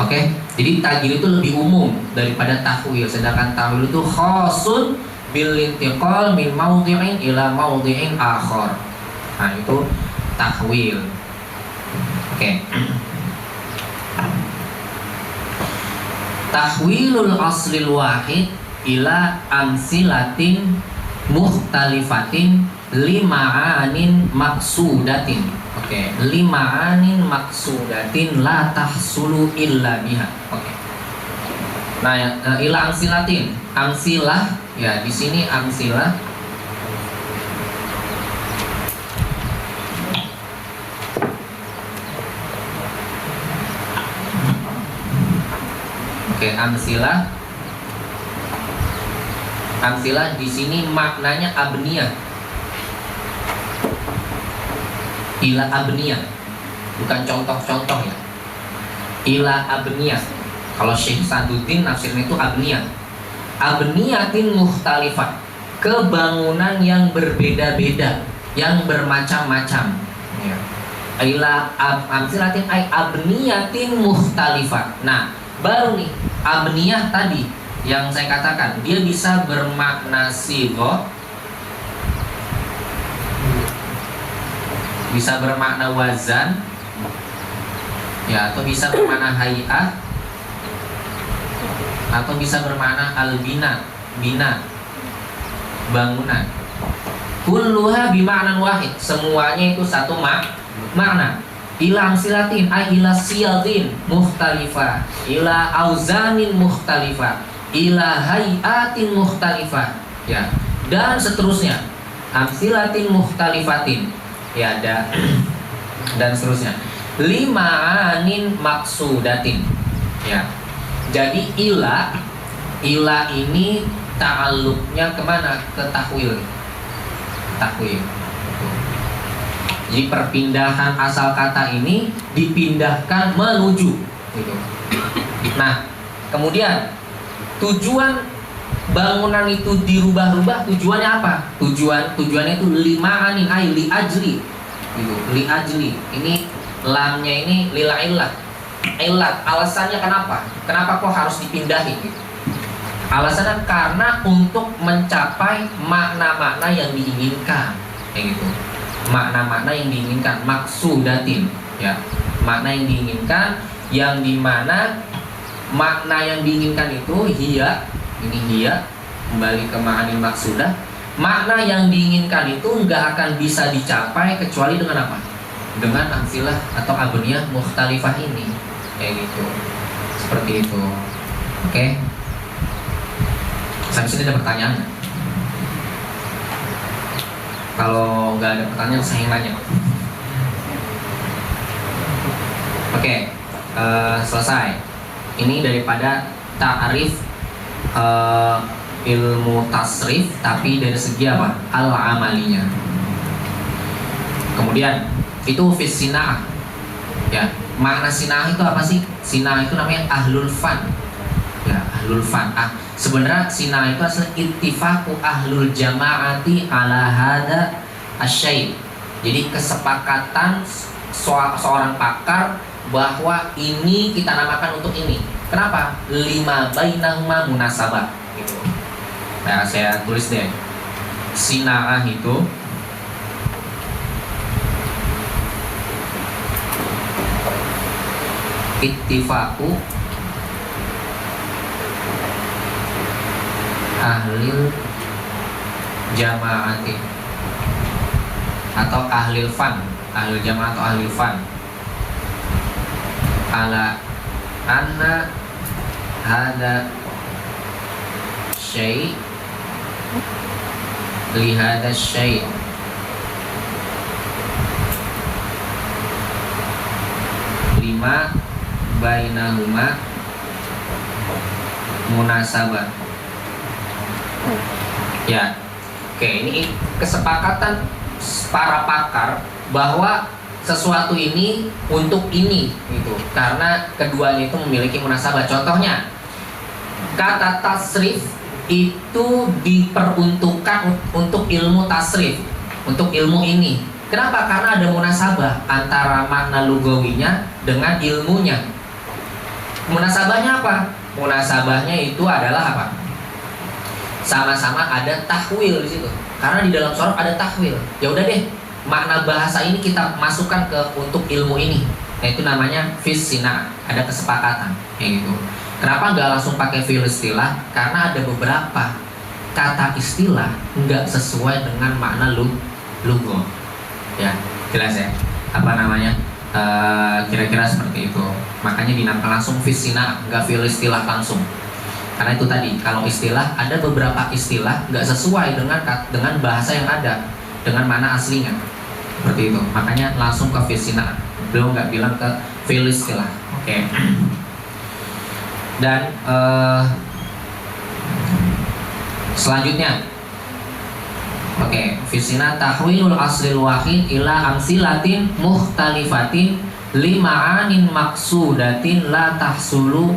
Oke? Jadi taghyir itu lebih umum daripada tahwil. Sedangkan tahwil itu khasun bil intiqal min maudhi'in ila maudhi'in akhar. Nah, itu tahwil. Oke. Tahwilul aslil wahid ila amsilatin mukhtalifatin lima'anin maksudatin. Oke, lima'anin maksudatin la tahsulu illa biha. Oke. Nah, ila amsilatin. Amsilah ya, di sini amsilah Oke, amsilah di sini maknanya abniyah. Ila abniyah. Bukan contoh-contoh ya. Ila abniyah. Kalau Syekh Saduddin nafsirnya itu abniyah. Abniyatin mukhtalifah. Kebangunan yang berbeda-beda, yang bermacam-macam. Ya. Ila amsilatin ay abniyatin mukhtalifah. Nah, baru nih abniyah tadi yang saya katakan, dia bisa bermakna sighoh, bisa bermakna wazan ya, atau bisa bermakna hay'ah, atau bisa bermakna albina, bina, bangunan. Kulluha bima'nan wahid, semuanya itu satu makna. Ila amsilatin ay ila siyadin mukhtalifah, ila auzanin mukhtalifah, ila hay'atin mukhtalifah ya, dan seterusnya. Amsilatin mukhtalifatin ya, ada dan seterusnya. Lima'anin maksudatin ya. Jadi ila ini ta'alluqnya kemana? Ke tahwil. Jadi perpindahan asal kata ini dipindahkan menuju gitu. Nah, kemudian tujuan bangunan itu dirubah-rubah, tujuannya apa? Tujuannya itu lima'anin ay li ajli gitu. Li ajli. Ini lamnya ini lila illah. Ilat, alasannya kenapa? Kenapa kok harus dipindahin gitu? Alasannya karena untuk mencapai makna-makna yang diinginkan, kayak gitu. Makna-makna yang diinginkan, maksudatin, ya. Makna yang diinginkan, yang dimana makna yang diinginkan itu hiya, ini hiya, kembali ke ma'anil maksudah. Makna yang diinginkan itu nggak akan bisa dicapai kecuali dengan apa? Dengan amsilah atau abniyah mukhtalifah ini, kayak gitu. Seperti itu. Oke. Sampai sini ada pertanyaan nggak? Kalau nggak ada pertanyaan saya yang nanya. Oke, selesai. Ini daripada ta'arif ilmu tasrif, tapi dari segi apa? Al-amalinya. Kemudian itu fissina'ah, ya. Makna sina'ah itu apa sih? Sina'ah itu namanya ahlul fan, ya, ahlul fan. Sebenarnya sina'ah itu asal ittifaqu ahlul jama'ati ala hada asyai'. Jadi kesepakatan seorang pakar bahwa ini kita namakan untuk ini. Kenapa? Lima bainahuma munasabah gitu. Nah, saya tulis deh. Sina'ah itu ittifaqu ahlil jama'ati atau ahlil fan, ahlil jamaah atau ahlil fan ala anna hada syai' li hada syai' lima bainahuma munasabah. Ya, oke, ini kesepakatan para pakar bahwa sesuatu ini untuk ini gitu, karena keduanya itu memiliki munasabah. Contohnya, kata tasrif itu diperuntukkan untuk ilmu tasrif, untuk ilmu ini. Kenapa? Karena ada munasabah antara makna lugawinya dengan ilmunya. Munasabahnya apa? Munasabahnya itu adalah apa? Sama-sama ada tahwil di situ. Karena di dalam sorof ada tahwil. Ya udah deh, makna bahasa ini kita masukkan ke untuk ilmu ini. Nah, itu namanya fis sina'ah. Ada kesepakatan kayak gitu. Kenapa nggak langsung pakai fil istilah? Karena ada beberapa kata istilah nggak sesuai dengan makna lugo. Ya, jelas ya. Apa namanya? Kira-kira seperti itu. Makanya dinamakan langsung fis sina'ah, nggak fil istilah langsung. Karena itu tadi, kalau istilah ada beberapa istilah nggak sesuai dengan bahasa yang ada, dengan mana aslinya, seperti itu. Makanya langsung ke fis sina'ah, belum nggak bilang ke fil istilah. Oke. Dan selanjutnya, oke, fis sina'ah tahwilul aslil wahid ila amsilatin mukhtalifatin lima'anin maksudatin la tahsulu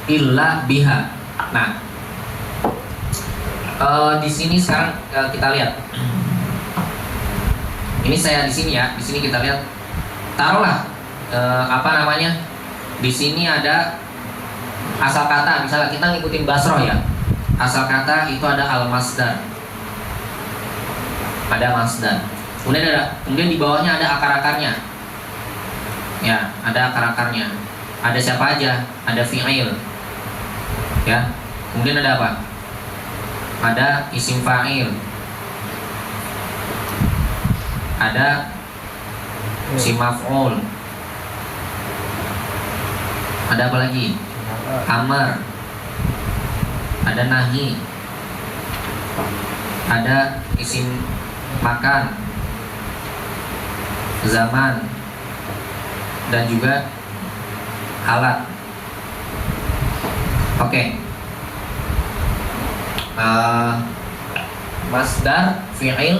illa biha. Nah, di sini sekarang kita lihat. Ini saya di sini ya. Di sini kita lihat. Taruhlah apa namanya? Di sini ada asal kata. Misalnya kita ngikutin Basroh ya. Asal kata itu ada al-masdar. Ada masdar. Kemudian di bawahnya ada akar-akarnya. Ya, ada akar-akarnya. Ada siapa aja? Ada fi'il. Ya. Kemudian ada apa? Ada isim fa'il. Ada isim maf'ul. Ada apa lagi? Amar. Ada nahi. Ada isim makan, zaman, dan juga alat. Oke. Masdar, fi'il,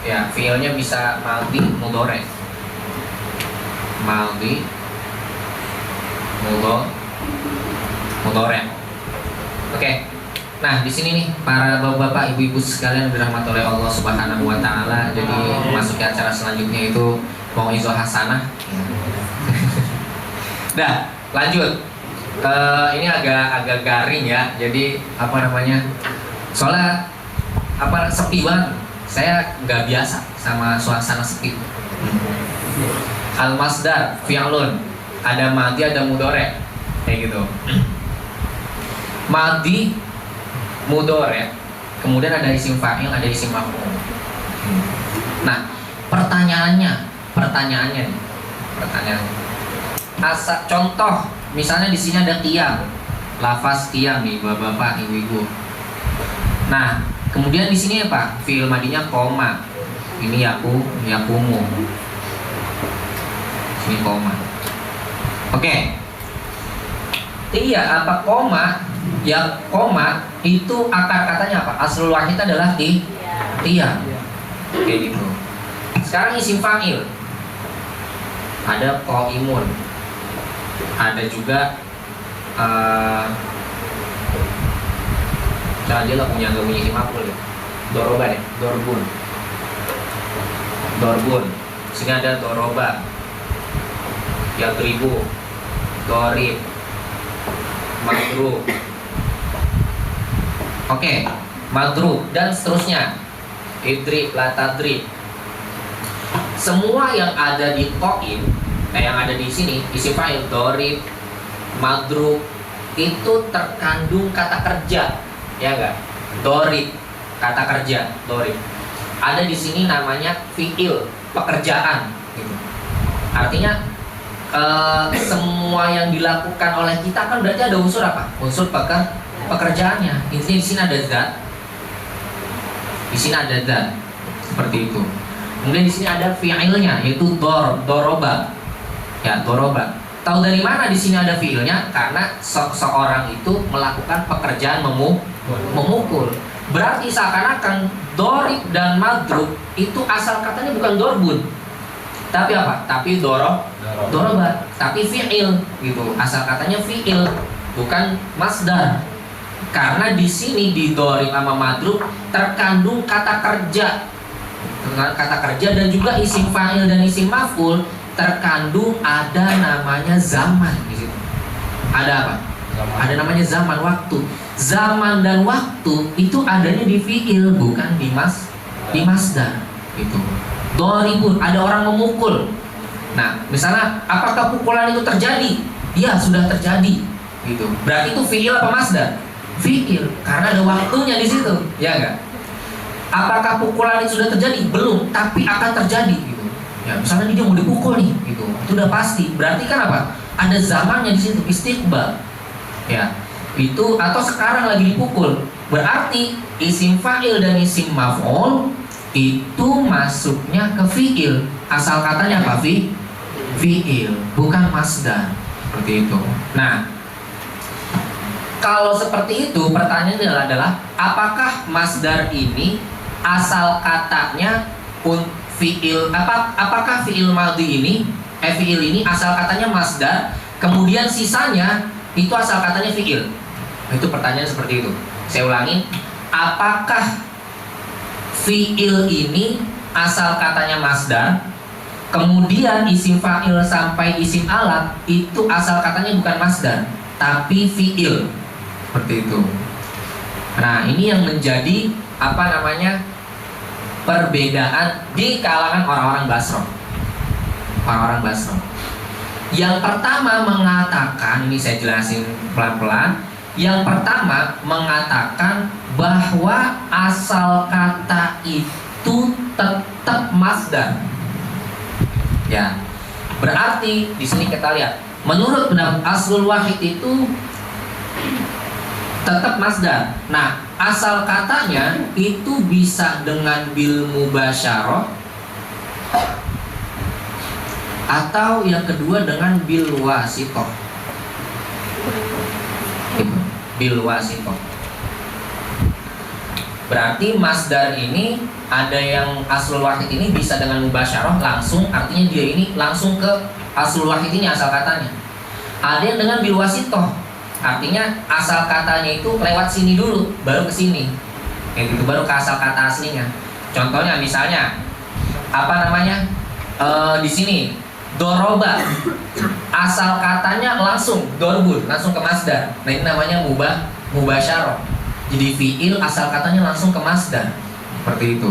ya fi'ilnya bisa madhi, mudhari. Maldi, mudhari'. Oke. Nah, di sini nih para bapak-bapak, ibu-ibu sekalian dirahmati oleh Allah Subhanahu wa taala. Jadi masuk ke acara selanjutnya itu mau'izah hasanah. Dah, lanjut. Ini agak garing ya. Jadi apa namanya? Soalnya sepi banget. Saya nggak biasa sama suasana sepi. Al-masdar fi'lun. Ada madi, ada mudhari'. Kayak gitu. Madi, mudhari', kemudian ada isim fa'il, ada isim maf'ul. Nah, pertanyaannya nih. Contoh, misalnya di sini ada qiyam, lafaz qiyam nih, bapak-bapak, ibu-ibu. Nah, kemudian di sini apa? Fi'il madinya koma. Ini yakumu. Sini koma. Oke. Iya, apa koma? Ya koma itu akar katanya apa? Aslul wahid adalah qiyam. Kayak gitu. Sekarang isim fa'il. Ada qaimun. Ada juga dia nggak punya isim maf'ul ya. Doroba deh, dorbun. Sini ada doroba, yadribu, dorib, madrub. Oke, madrub dan seterusnya. Idrib, latadrib. Semua yang ada di qaim, yang ada di sini, isim fa'il, dorib, madrub, itu terkandung kata kerja, ya enggak? Dorib, kata kerja, dorib. Ada di sini namanya fi'il, pekerjaan, gitu. Artinya semua yang dilakukan oleh kita kan berarti ada unsur apa? Unsur pekerjaannya. Intinya di sini ada zat. Di sini ada zat. Seperti itu. Kemudian di sini ada fi'ilnya, yaitu doroba. Ya, doroba. Tahu dari mana di sini ada fi'ilnya? Karena seorang itu melakukan pekerjaan memukul. Berarti seakan-akan dorib dan madrub itu asal katanya bukan dorbun, tapi apa? Tapi doroba, tapi fi'il gitu. Asal katanya fi'il, bukan masdar. Karena di sini di dorib sama madrub terkandung kata kerja. Kata kerja dan juga isim fa'il dan isim maf'ul terkandung ada namanya zaman di situ. Ada apa? Ada namanya zaman, waktu. Zaman dan waktu itu adanya di fi'il, bukan di masdar. Gitu. Doribun, ada orang memukul. Nah, misalnya apakah pukulan itu terjadi? Iya, sudah terjadi. Gitu. Berarti itu fi'il apa masdar? Fi'il, karena ada waktunya di situ, ya enggak? Apakah pukulan itu sudah terjadi? Belum, tapi akan terjadi gitu. Ya, misalnya dia mau dipukul nih, gitu. Itu udah pasti. Berarti kan apa? Ada zamannya di situ, istiqbal. Ya, itu atau sekarang lagi dipukul. Berarti isim fa'il dan isim maf'ul itu masuknya ke fi'il. Asal katanya apa? Fi'il, bukan masdar. Seperti itu. Nah, kalau seperti itu pertanyaannya adalah apakah masdar ini asal katanya fi'il apakah fi'il madhi ini fi'il ini asal katanya masdar, kemudian sisanya itu asal katanya fi'il. Itu pertanyaan seperti itu. Saya ulangi, apakah fi'il ini asal katanya masdar, kemudian isim fa'il sampai isim alat itu asal katanya bukan masdar tapi fi'il. Seperti itu. Nah, ini yang menjadi perbedaan di kalangan orang-orang Basra. Orang-orang Basra. Yang pertama mengatakan, ini saya jelasin pelan-pelan. Yang pertama mengatakan bahwa asal kata itu tetap masdar. Ya. Berarti di sini kita lihat, menurut pendapat aslul wahid itu tetap masdar. Nah, asal katanya itu bisa dengan bil mubasyarah atau yang kedua dengan bil wasithah. Bil wasithah. Berarti masdar ini ada yang aslul wahid ini bisa dengan mubasyarah langsung, artinya dia ini langsung ke aslul wahid ini asal katanya. Ada yang dengan bil wasitoh, artinya asal katanya itu lewat sini dulu, baru ke sini. Kayak gitu, baru ke asal kata aslinya. Contohnya misalnya apa namanya? Di sini doroba, asal katanya langsung dorbun, langsung ke masdar. Nah ini namanya mubasyarah. Jadi fi'il asal katanya langsung ke masdar. Seperti itu.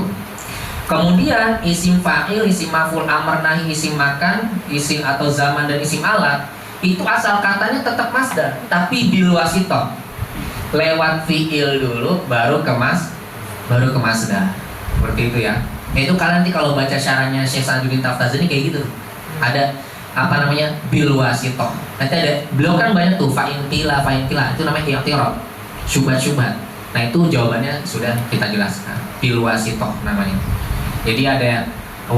Kemudian isim fa'il, isim maf'ul amr nahi, isim makan, isim atau zaman dan isim alat itu asal katanya tetap masdar, tapi bil wasitoh. Lewat fi'il dulu baru ke masdar. Seperti itu ya. Itu kalian nanti kalau baca syarahnya Syekh Sa'duddin Taftazani kayak gitu. Ada apa namanya? Bil wasitoh. Nanti ada, beliau kan banyak tuh fa'in qila, itu namanya i'tirad. Syubhat. Nah itu jawabannya sudah kita jelaskan. Bil wasitoh namanya. Jadi ada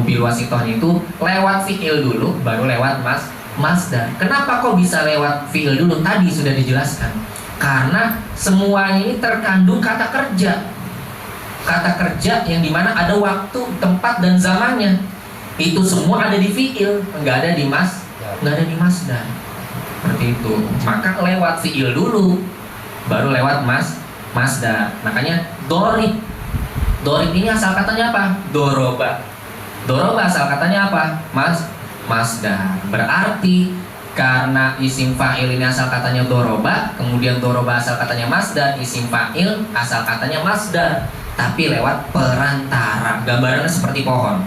bil wasitohnya itu lewat fi'il dulu baru lewat masdar. Kenapa kok bisa lewat fi'il dulu? Tadi sudah dijelaskan. Karena semuanya ini terkandung kata kerja. Kata kerja yang dimana ada waktu, tempat dan zamannya. Itu semua ada di fi'il, nggak ada di masdar. Seperti itu. Maka lewat fi'il dulu baru lewat masdar. Makanya dorib ini asal katanya apa? Doroba asal katanya apa? Masdar. Berarti karena isim fa'il ini asal katanya doroba, kemudian doroba asal katanya masdar, isim fa'il asal katanya masdar, tapi lewat perantara. Gambarannya seperti pohon.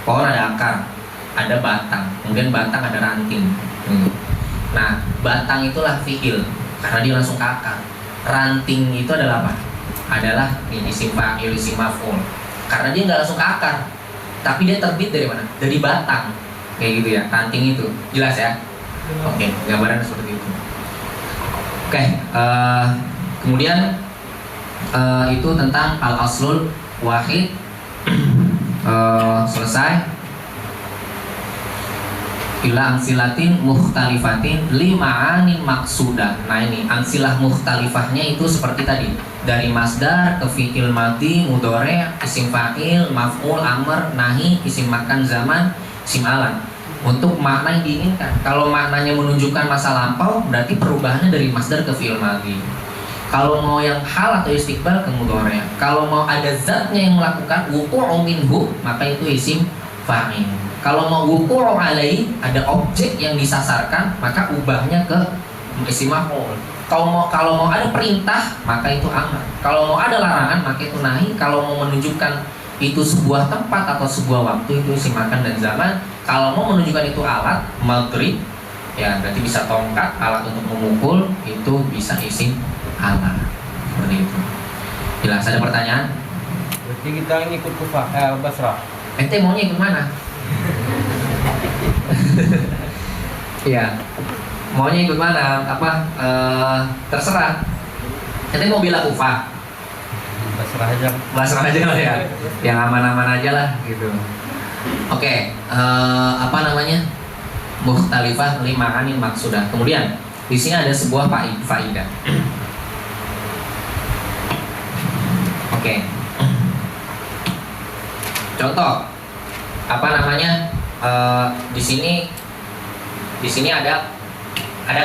Pohon ada akar, ada batang, kemudian batang ada ranting. Nah, batang itulah fi'il karena dia langsung ke akar. Ranting itu adalah apa? Adalah isim fa'il, isim maf'ul. Karena dia nggak langsung ke akar, tapi dia terbit dari mana? Dari batang. Kayak gitu ya, ranting itu. Jelas ya? Oke, gambaran seperti itu. Oke, kemudian itu tentang al-aslul wahid. Selesai. Ila amsilatin mukhtalifatin lima'anin maksudah. Nah ini amsilah mukhtalifahnya itu seperti tadi, dari masdar ke fi'il madhi, mudhari', isim fa'il, maf'ul, amr, nahi, isim makan, zaman, isim alat. Untuk makna yang diinginkan. Kalau maknanya menunjukkan masa lampau, berarti perubahannya dari masdar ke fi'il madhi. Kalau mau yang hal atau istiqbal ke mudhari'. Kalau mau ada zatnya yang melakukan wuqu'u minhu, maka itu isim fa'il. Kalau mau wuqu'u alaihi, ada objek yang disasarkan, maka ubahnya ke isim maf'ul. Kalau mau ada perintah, maka itu amr. Kalau mau ada larangan, maka itu nahi. Kalau mau menunjukkan itu sebuah tempat atau sebuah waktu, itu isim makan dan zaman. Kalau mau menunjukkan itu alat, madrib, ya berarti bisa tongkat, alat untuk memukul, itu bisa isim alat. Seperti itu. Jelas, ada pertanyaan? Berarti kita ngikut ke Basrah. Ente maunya ikut mana? Iya. Maunya ikut mana? Terserah. Ente mau bela Kufah? Basrah aja lah ya. Yang aman-aman aja lah gitu. Oke, apa namanya? Mukhtalifah lima'anin maksudah. Kemudian di sini ada sebuah faidah. Oke. Contoh, apa namanya? Di sini ada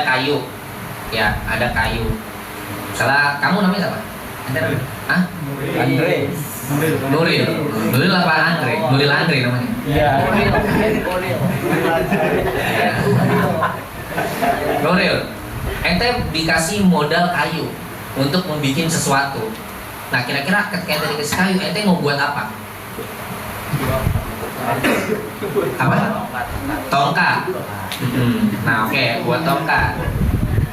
kayu, ya ada kayu. Misalnya kamu namanya siapa? Hah? Nuril apa Andre? Nuril Andre namanya. Iya. Nuril, ente dikasih modal kayu untuk membuat sesuatu. Nah kira-kira ketika ente dikasih kayu, ente mau buat apa? Apa? Tongkat. Nah oke, buat tongkat.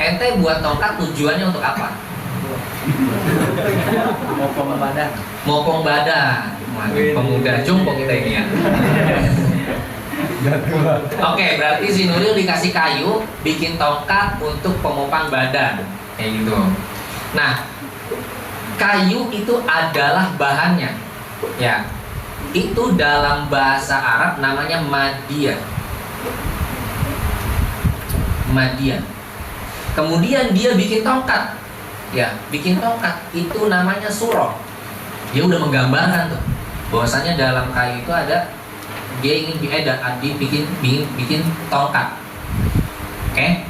Ente buat tongkat tujuannya untuk apa? Mopong badan. Pemuda jumbo kita ini ya. Oke, berarti si Nuril dikasih kayu, bikin tongkat untuk pemopang badan, kayak gitu. Nah, kayu itu adalah bahannya, ya. Itu dalam bahasa Arab namanya madiyah. Kemudian dia bikin tongkat, ya, bikin tongkat itu namanya surah. Dia udah menggambarkan tuh bahwasanya dalam kayu itu ada, dia ingin bikin tongkat. Oke.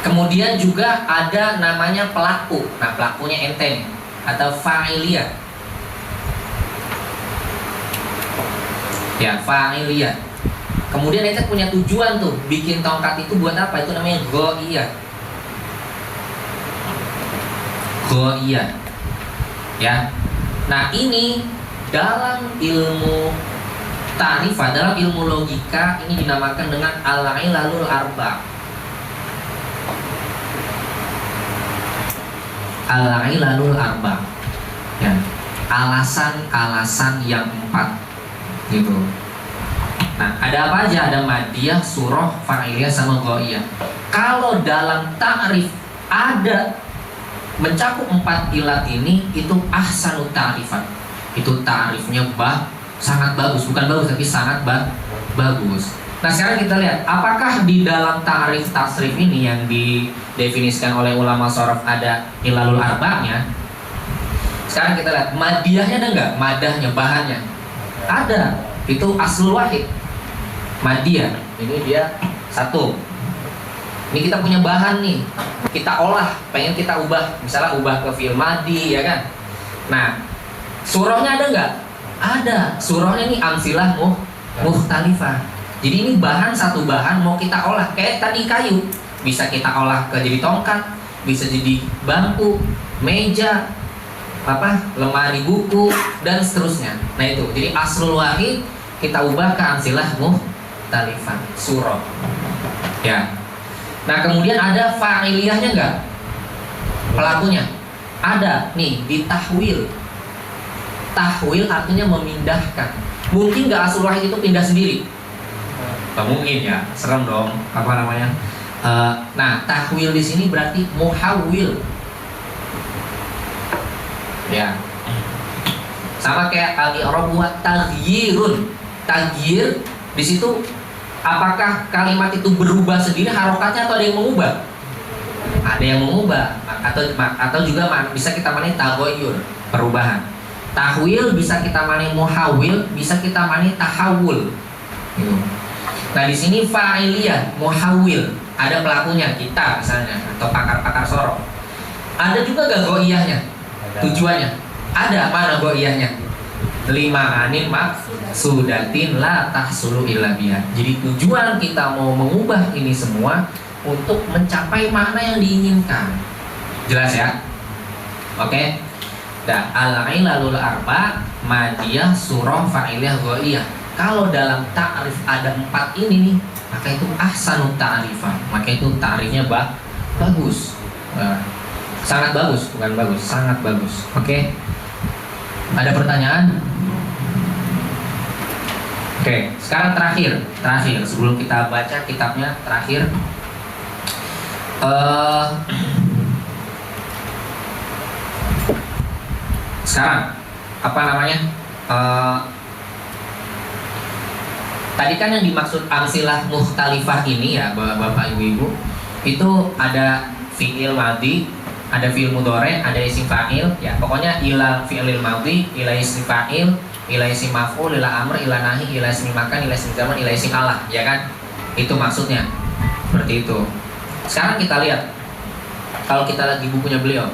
Kemudian juga ada namanya pelaku. Nah, pelakunya ente nih, atau fa'iliyah. Ya, fa'iliyah. Kemudian ente punya tujuan tuh, bikin tongkat itu buat apa? Itu namanya ghoiyah. Ghoiyah. Ya. Nah, ini dalam ilmu ta'rifah, dalam ilmu logika ini dinamakan dengan al-ilalul arba'. Al-ilalul arba'. Ya. Alasan-alasan yang 4 gitu. Nah, ada apa aja? Ada madiyah, surah, fa'iliyah, sama ghoiyah. Kalau dalam ta'rif ada mencakup 4 ilat ini, itu ahsanut ta'rifat. Itu ta'rifnya sangat bagus, bukan bagus tapi sangat bagus. Nah, sekarang kita lihat apakah di dalam ta'rif tasrif ini yang didefinisikan oleh ulama shorof ada ilalul arba'nya. Sekarang kita lihat madiyahnya ada nggak? Madahnya, bahannya ada. Itu aslul wahid, madiyah. Ini dia satu. Ini kita punya bahan nih, kita olah, pengen kita ubah, misalnya ubah ke fi'il madi, ya kan? Nah, surahnya ada nggak? Ada. Surahnya ini amsilah mukhtalifah. Jadi ini bahan, satu bahan mau kita olah. Kayak tadi kayu, bisa kita olah ke jadi tongkat, bisa jadi bangku, meja, lemari buku, dan seterusnya. Nah itu, jadi aslul wahid kita ubah ke amsilah mukhtalifah, surah. Ya. Nah, kemudian ada fa'iliyahnya enggak? Pelakunya ada nih di tahwil. Tahwil artinya memindahkan. Mungkin nggak aslul wahid itu pindah sendiri? Gak mungkin ya, serem dong. Nah, tahwil di sini berarti muhawwil. Ya. Sama kayak al-i'rab wa taghyirun. Taghyir di situ apakah kalimat itu berubah sendiri harokatnya atau ada yang mengubah? Ada yang mengubah, atau juga bisa kita manai taghayyur, perubahan. Tahwil bisa kita manai muhawwil, bisa kita manai tahawul. Gitu. Nah, di sini fa'iliyah, muhawwil, ada pelakunya kita misalnya atau pakar-pakar sorok. Ada juga gak ghoiyahnya? Tujuannya ada, mana ghoiyahnya? 5 anin maksudatin la tahsulu illa biha. Jadi tujuan kita mau mengubah ini semua untuk mencapai makna yang diinginkan. Jelas ya? Oke. Dan al-ilalul arba, madiyah, surah, fa'iliyah, ghoiyah. Kalau dalam ta'rif ada 4 ini nih, maka itu ahsanut ta'rifah. Maka itu ta'rifnya bagus. Sangat bagus, bukan bagus, sangat bagus. Oke. Ada pertanyaan? Oke, sekarang terakhir sebelum kita baca kitabnya terakhir. Sekarang apa namanya? Tadi kan yang dimaksud amsilah mukhtalifah ini ya, Bapak Ibu, itu ada fi'il madhi, ada fi'il mudhari', ada isim fa'il, ya pokoknya ila fi'il madhi, ila isim fa'il, ila isim maf'ul, ila amr, ila nahi, ila isim makan, ila isim zaman, ila isim alah, ya kan? Itu maksudnya. Seperti itu. Sekarang kita lihat kalau kita lagi bukunya beliau.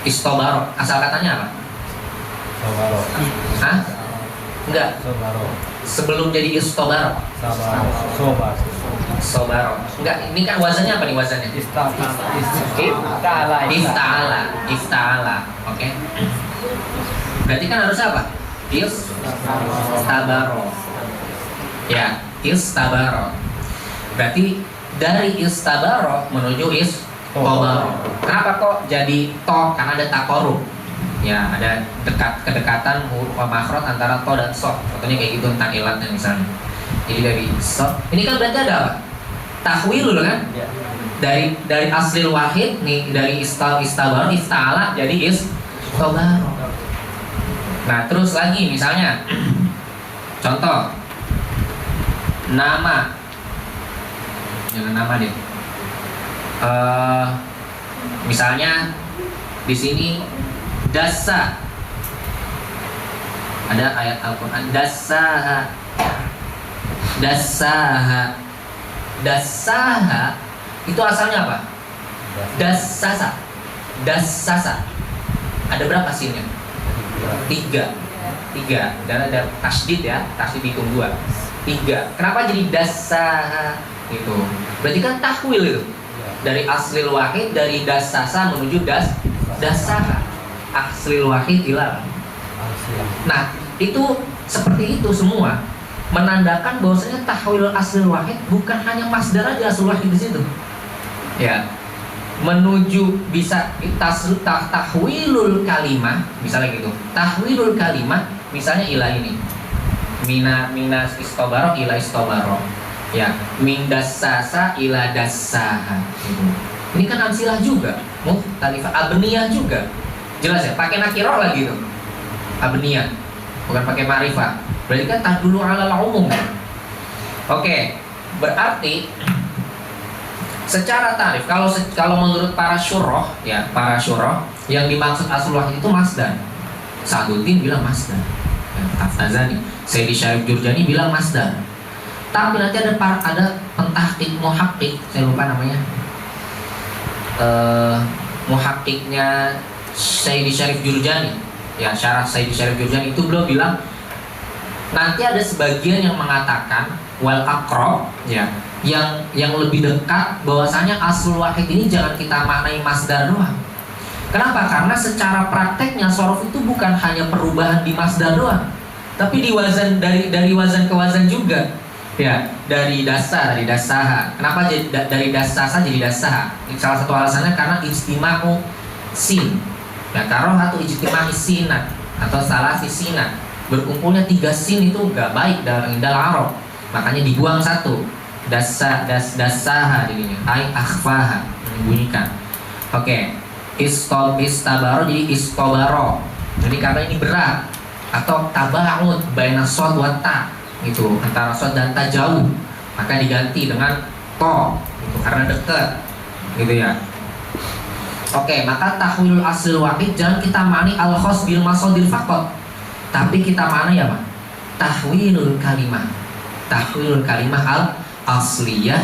Istobaro. Asal katanya apa? Sobaro. Hah? Enggak. Sobaro. Sebelum jadi istobaro. Sobaro. Enggak, ini kan wazannya apa nih wazannya? Ifta'ala. Oke. Berarti kan harus apa? Istabaro. Ya, istabaro. Berarti dari istabaro menuju istobaro. Kenapa kok jadi to? Karena ada takorub. Ya, ada kedekatan huruf makhraj antara to dan so. Contohnya kayak gitu tentang ilatnya misalnya. Jadi dari so, ini kan berarti ada apa? Tahwil kan? Ya. Dari aslil wahid nih, dari istabaro, ifta'ala jadi istobaro. Nah, terus lagi misalnya contoh nama jangan nama deh. Misalnya di sini dasa, ada ayat Al-Quran dasaha, dasaha, dasaha itu asalnya apa? Dasasa, dasasa. Ada berapa sinnya? Tiga. Dan ada tasdid ya, tasdid hitung 2. 3. Kenapa jadi dasaha? Gitu. Berarti kan tahwil itu. Dari aslil wahid, dari dasasa menuju dasaha. Aslil wahid ila. Nah, itu seperti itu semua menandakan bahwasanya tahwil aslil wahid bukan hanya masdar aja aslil wahid di situ. Ya. Menuju bisa tahwilul kalimah, misalnya gitu. Tahwilul kalimah misalnya ila ini. Minas istobaro ila istobaro. Ya, min dasasa ila dasaha. Gitu. Ini kan amsilah juga, mukhtalifah, abniyah juga. Jelas ya, pakai nakirah lagi tuh. Abniyah, bukan pakai ma'rifah. Berarti kan tadulu ala umum. Oke, berarti secara tarif kalau menurut para syurah ya, para syurah yang dimaksud aslul wahid itu masdar. Sa'duddin bilang masdar. Ya, Taftazani, Sayyidi Syarif Jurjani bilang masdar. Tapi nanti ada pentahqiq muhaqqiq, saya lupa namanya. Muhaqqiqnya Sayyidi Syarif Jurjani, ya syarah Sayyidi Syarif Jurjani itu beliau bilang nanti ada sebagian yang mengatakan wal aqrab ya, yang lebih dekat bahwasanya aslul wahid ini jangan kita maknai masdar doang. Kenapa? Karena secara prakteknya shorof itu bukan hanya perubahan di masdar doang, tapi di wazan, dari wazan ke wazan juga. Ya, dari dasar, dari dasaha. Kenapa dari dasasa jadi dasaha? Salah satu alasannya karena ijtima'u sin. Ya, karohatu ijtima'i sinat atau salah sinat. Berkumpulnya 3 sin itu nggak baik dalam Arab. Makanya dibuang 1. Dasaha jadinya. Ai akhfaha, membunyikan. Oke. Istabaro jadi istobaro. Jadi karena ini berat atau tabaud baina shad wa ta. Itu antara shad dan ta jauh, maka diganti dengan to itu karena dekat gitu ya. Oke, maka tahwilul aslil wahid jangan kita mani al khas bil masadir faqat, tapi kita mana ya Pak? Tahwilul kalimah al asliyah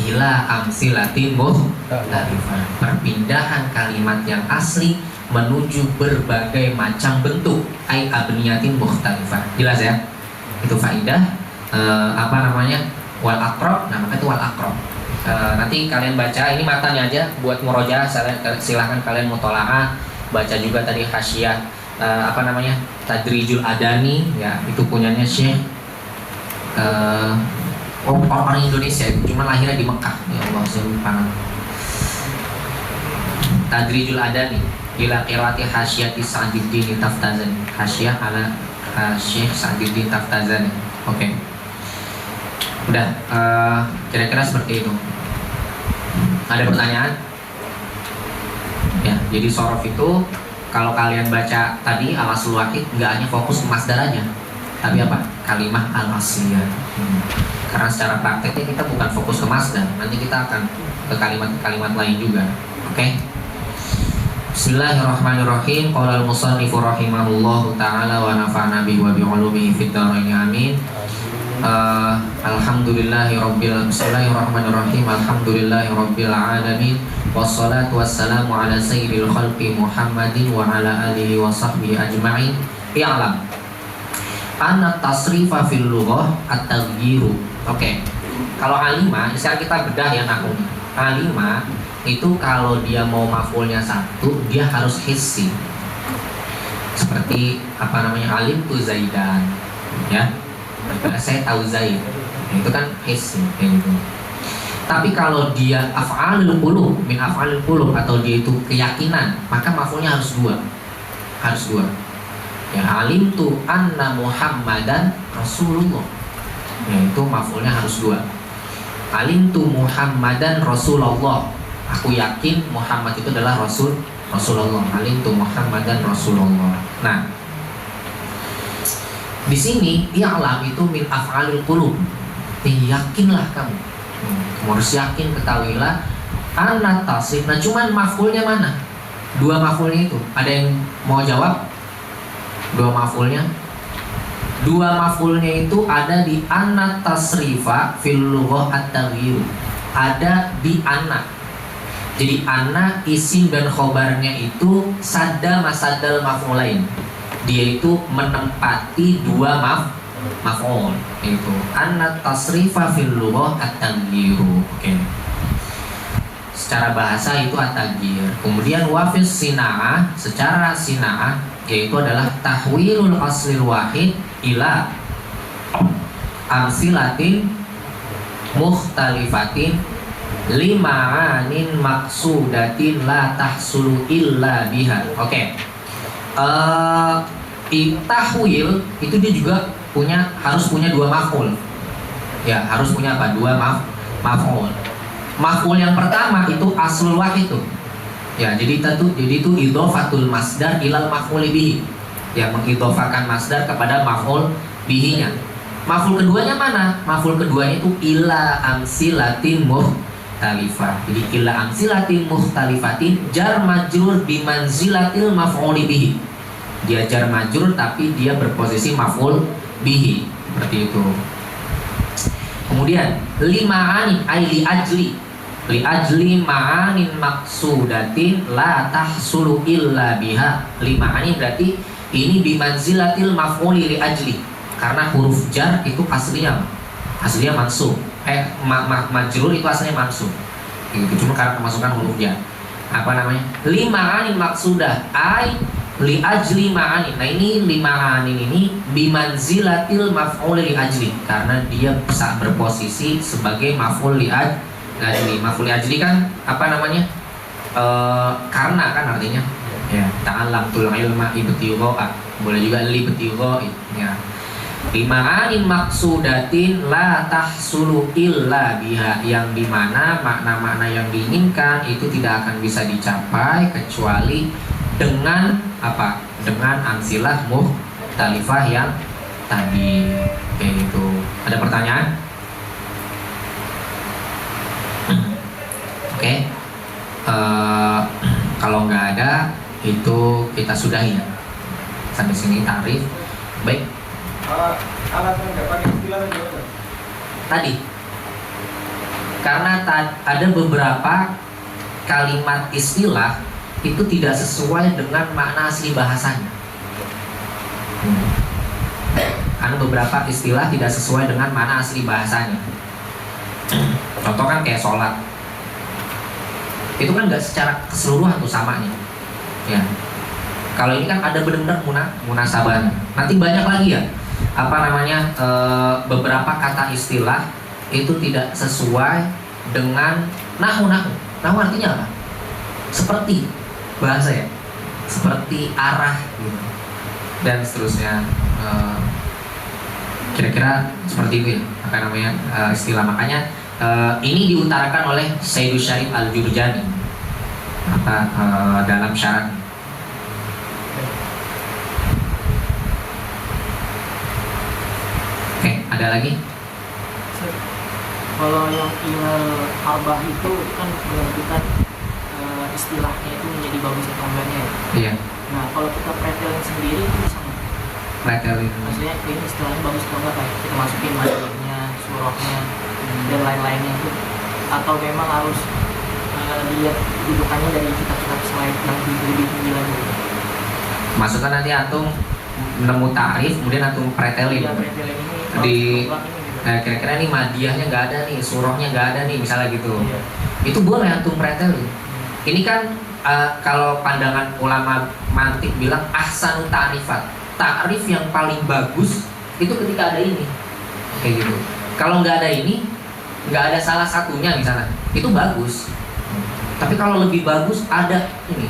ila amsilatin mukhtalifah, perpindahan kalimat yang asli menuju berbagai macam bentuk ai abniyatin mukhtalifah. Jelas ya? Itu faidah wal aqrab. Nah, maka itu wal aqrab. Nanti kalian baca ini matanya aja buat murojaah, silahkan kalian mutolaah, baca juga tadi hasyiah Tadrijul Adani ya, itu punyanya Syekh orang Indonesia, cuma lahirnya di Mekah. Ya Allah, saya lupa. Tadrijul Adani ila qiraati hasyiyati Sa'duddin Taftazani, hasyiah ala Syekh Sa'duddin Taftazani. Oke. Udah, kira-kira seperti itu. Ada pertanyaan? Ya, jadi shorof itu kalau kalian baca tadi al-aslul wahid nggak hanya fokus ke masdar aja, tapi apa? Kalimah al-asliyah. Karena secara prakteknya kita bukan fokus ke masdar, nanti kita akan ke kalimat-kalimat lain juga. Oke? Bismillahirrahmanirrahim. Qala al-musannifu rahimahullahu ta'ala wa nafa'na bihi wa bi'ulumihi fid dharain amin. Bismillahirrahmanirrahim. Alhamdulillahirabbil alamin. Wassalatu wassalamu ala sayyidil khalqi Muhammadin wa ala alihi wa sahbihi ajma'in. I'lam anna tasrifa fil lughah at-taghyiru. Oke. Kalau alima, sekarang kita bedah ya nahwu. Alima itu kalau dia mau maf'ulnya 1, dia harus hissi. Seperti alim tu Zaidan. Ya. Saya tahu Zaid. Itu kan hissi kayak gitu. Tapi kalau dia af'alul qulub, min af'alul qulub, atau dia itu keyakinan, maka maf'ulnya harus 2. Harus 2. Ya, alim tu anna Muhammadan Rasulullah. Ya, itu maf'ulnya harus 2. Alim tu Muhammadan Rasulullah. Aku yakin Muhammad itu adalah Rasulullah. Alim tu Muhammadan Rasulullah. Nah, di sini i'lam itu min af'alil qulub. Yakinlah kamu. Harus yakin, ketahuilah anna tasrif. Nah cuman maf'ulnya mana? Dua maf'ulnya itu. Ada yang mau jawab? Dua maf'ulnya? Dua maf'ulnya itu ada di anna tasrifa fil lughah at-taghyiru. Ada di anna. Jadi anna isim dan khobarnya itu sadda masadal maf'ulain. Dia itu menempati dua maf'ul. Itu anna tasrifa fil lughah at-taghyiru. Oke. Secara bahasa itu at-taghyir. Kemudian wafis sina'ah, secara sina'ah yaitu adalah tahwilul aslil wahid ila amsilatin mukhtalifatin lima'anin maksudatin la tahsulu illa biha. Oke. Tahwil itu dia juga harus punya dua maf'ul. Ya, harus punya apa? Dua maf'ul. Maf'ul yang pertama itu aslul wahid itu. Ya, jadi itu idhofatul masdar ilal maf'ul bihi. Ya, mengidhofakan masdar kepada maf'ul bihi-nya. Maf'ul keduanya mana? Maf'ul keduanya itu ila amsilatin mukhtalifah. Jadi ila amsilatin mukhtalifatin jar majrur bi manzilatil maf'ul bihi. Dia jar majrur tapi dia berposisi maf'ul bihi. Seperti itu. Kemudian lima'anin ay li ajli ma'anin maksudatin la tahsulu illa biha. Lima'anin berarti ini bimanzilatil maf'uli li ajli. Karena huruf jar itu aslinya mansub. Majrur itu aslinya mansub. Itu cuma karena kemasukan huruf jar. Apa namanya? Lima'anin maksudah ay li ajli ma'anin. Nah ini lima'anin ini bimanzilatil maf'uli li ajli. Karena dia bisa berposisi sebagai maf'ul li ajli. Maf'ul ajli kan apa namanya? Karena kan artinya. Ya, ta'allamtul ilma ibtigha'a. Boleh juga li ibtigha'i. Ya. Lima'anin maksudatin la tahsulu illa biha, yang dimana makna-makna yang diinginkan itu tidak akan bisa dicapai kecuali dengan apa? Dengan amsilah mukhtalifah yang tadi. Kayak gitu. Ada pertanyaan? Oke. Kalau nggak ada, itu kita sudahi ya. Sampai sini tarif. Baik. Alat yang nggak pakai istilah gimana? Tadi, karena ada beberapa kalimat istilah itu tidak sesuai dengan makna asli bahasanya. Ada beberapa istilah tidak sesuai dengan makna asli bahasanya. Contoh kan kayak sholat, itu kan nggak secara keseluruhan tuh samanya. Ya. Kalau ini kan ada benar-benar munasabahnya. Nanti banyak lagi ya. Apa namanya? Beberapa kata istilah itu tidak sesuai dengan nahu. Nahu artinya apa? Seperti bahasa ya. Seperti arah gitu. Dan seterusnya. Kira-kira seperti itu ya. Apa namanya? Istilah, makanya ini diutarakan oleh Sayyidus Syarif Al-Jurjani dalam syarat. Oke, ada lagi? Kalau yang ilal arbah itu kan menentukan istilahnya itu menjadi bagus atau enggaknya ya. Iya. Nah kalau kita pretelin sendiri itu bisa nggak? Pretelin. Maksudnya ini istilahnya bagus atau enggak, kayak kita masukin madhabnya, surahnya dan lain-lainnya itu, atau memang harus lihat dudukannya dari kitab-kitab selain yang lebih tinggi lagi? Maksudnya nanti antum nemu tarif, kemudian antum pretelin. Ya, pretelin ini Di gitu. Nah, kira-kira nih madiyahnya nggak ada nih, surahnya nggak ada nih, misalnya gitu. Iya. Itu boleh antum pretelin. Ini kan kalau pandangan ulama mantik bilang ahsanu ta'rifat. Ta'rif yang paling bagus itu ketika ada ini. Kayak gitu. Kalau nggak ada ini, nggak ada salah satunya misalnya, itu bagus. Tapi kalau lebih bagus ada ini,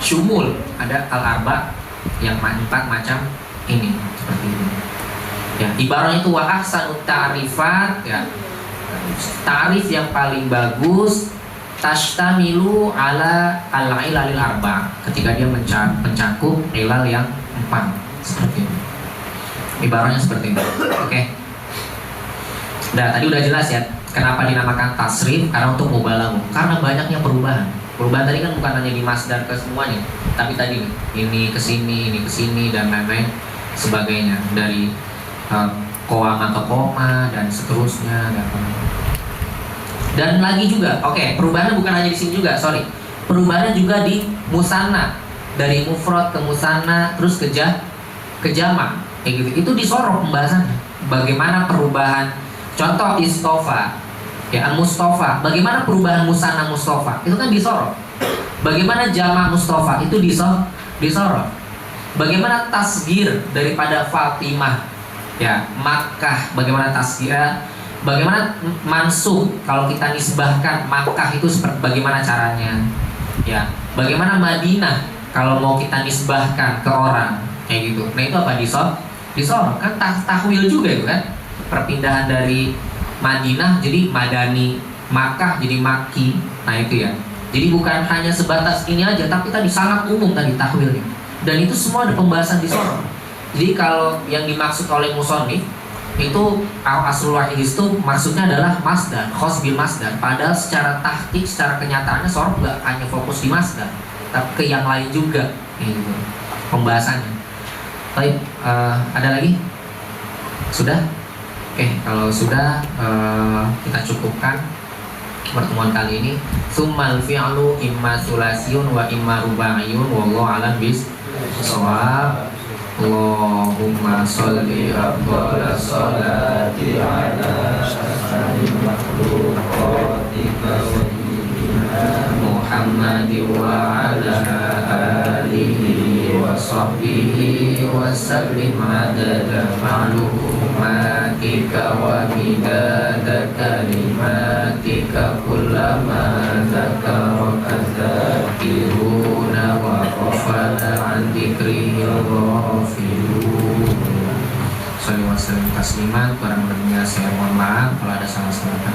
syumul, ada al-arba yang 4 macam ini, seperti ini. Ya, ibaratnya itu wa ahsanut ta'rifat, ya. Ta'rif yang paling bagus tashtamilu ala al-ilalil arba, ketika dia mencakup ilal yang 4, seperti ini. Ibaratnya seperti itu. Oke. Nah, tadi udah jelas ya. Kenapa dinamakan tasrif? Karena untuk mubalaghah. Karena banyaknya perubahan. Perubahan tadi kan bukan hanya di masdar ke semuanya, tapi tadi ini ke sini dan lain-lain sebagainya, dari koma ke koma dan seterusnya dan lagi juga. Oke, perubahannya bukan hanya di sini juga, sorry. Perubahannya juga di musanna, dari mufrad ke musanna terus ke jamak kayak gitu. Itu disorot pembahasannya. Bagaimana perubahan, contoh istofa, ya Mustafa. Bagaimana perubahan musanna Mustafa? Itu kan disorot. Bagaimana jamak Mustafa? Itu disorot. Bagaimana tasgir daripada Fatimah, ya Makkah? Bagaimana tasgir? Bagaimana mansub kalau kita nisbahkan Makkah itu seperti bagaimana caranya? Ya, bagaimana Madinah kalau mau kita nisbahkan ke orang kayak gitu. Nah itu apa disorot kan tahwil juga itu kan. Perpindahan dari Madinah jadi Madani, Makkah jadi Makki. Nah itu ya. Jadi bukan hanya sebatas ini aja, tapi tadi sangat umum tadi tahwilnya. Dan itu semua ada pembahasan disorot. Jadi kalau yang dimaksud oleh musonif itu aslul wahid itu maksudnya adalah masdar, khos bil masdar. Padahal secara tahqiq, secara kenyataannya sorot nggak hanya fokus di masdar, tapi ke yang lain juga gitu pembahasannya. Baik, ada lagi? Sudah? Oke, kalau sudah kita cukupkan pertemuan kali ini. Tsummal fi'lu imma sulasiyun wa imma rubaiyun wallahu a'lam bis-shawab. Allahumma sholli afdhala sholati ala asyrafil makhluqatika wa Muhammadin wa ala alihi wa sahbihi wa sallim adada ma'lumatika wa midada kalimatika kullama dzakaraka dzakiruna wa ghafala an dzikrihil ghafilun. Sallallahu alaihi wasallam tasliman. Kurang lebihnya saya mohon maaf kalau ada salah-salah.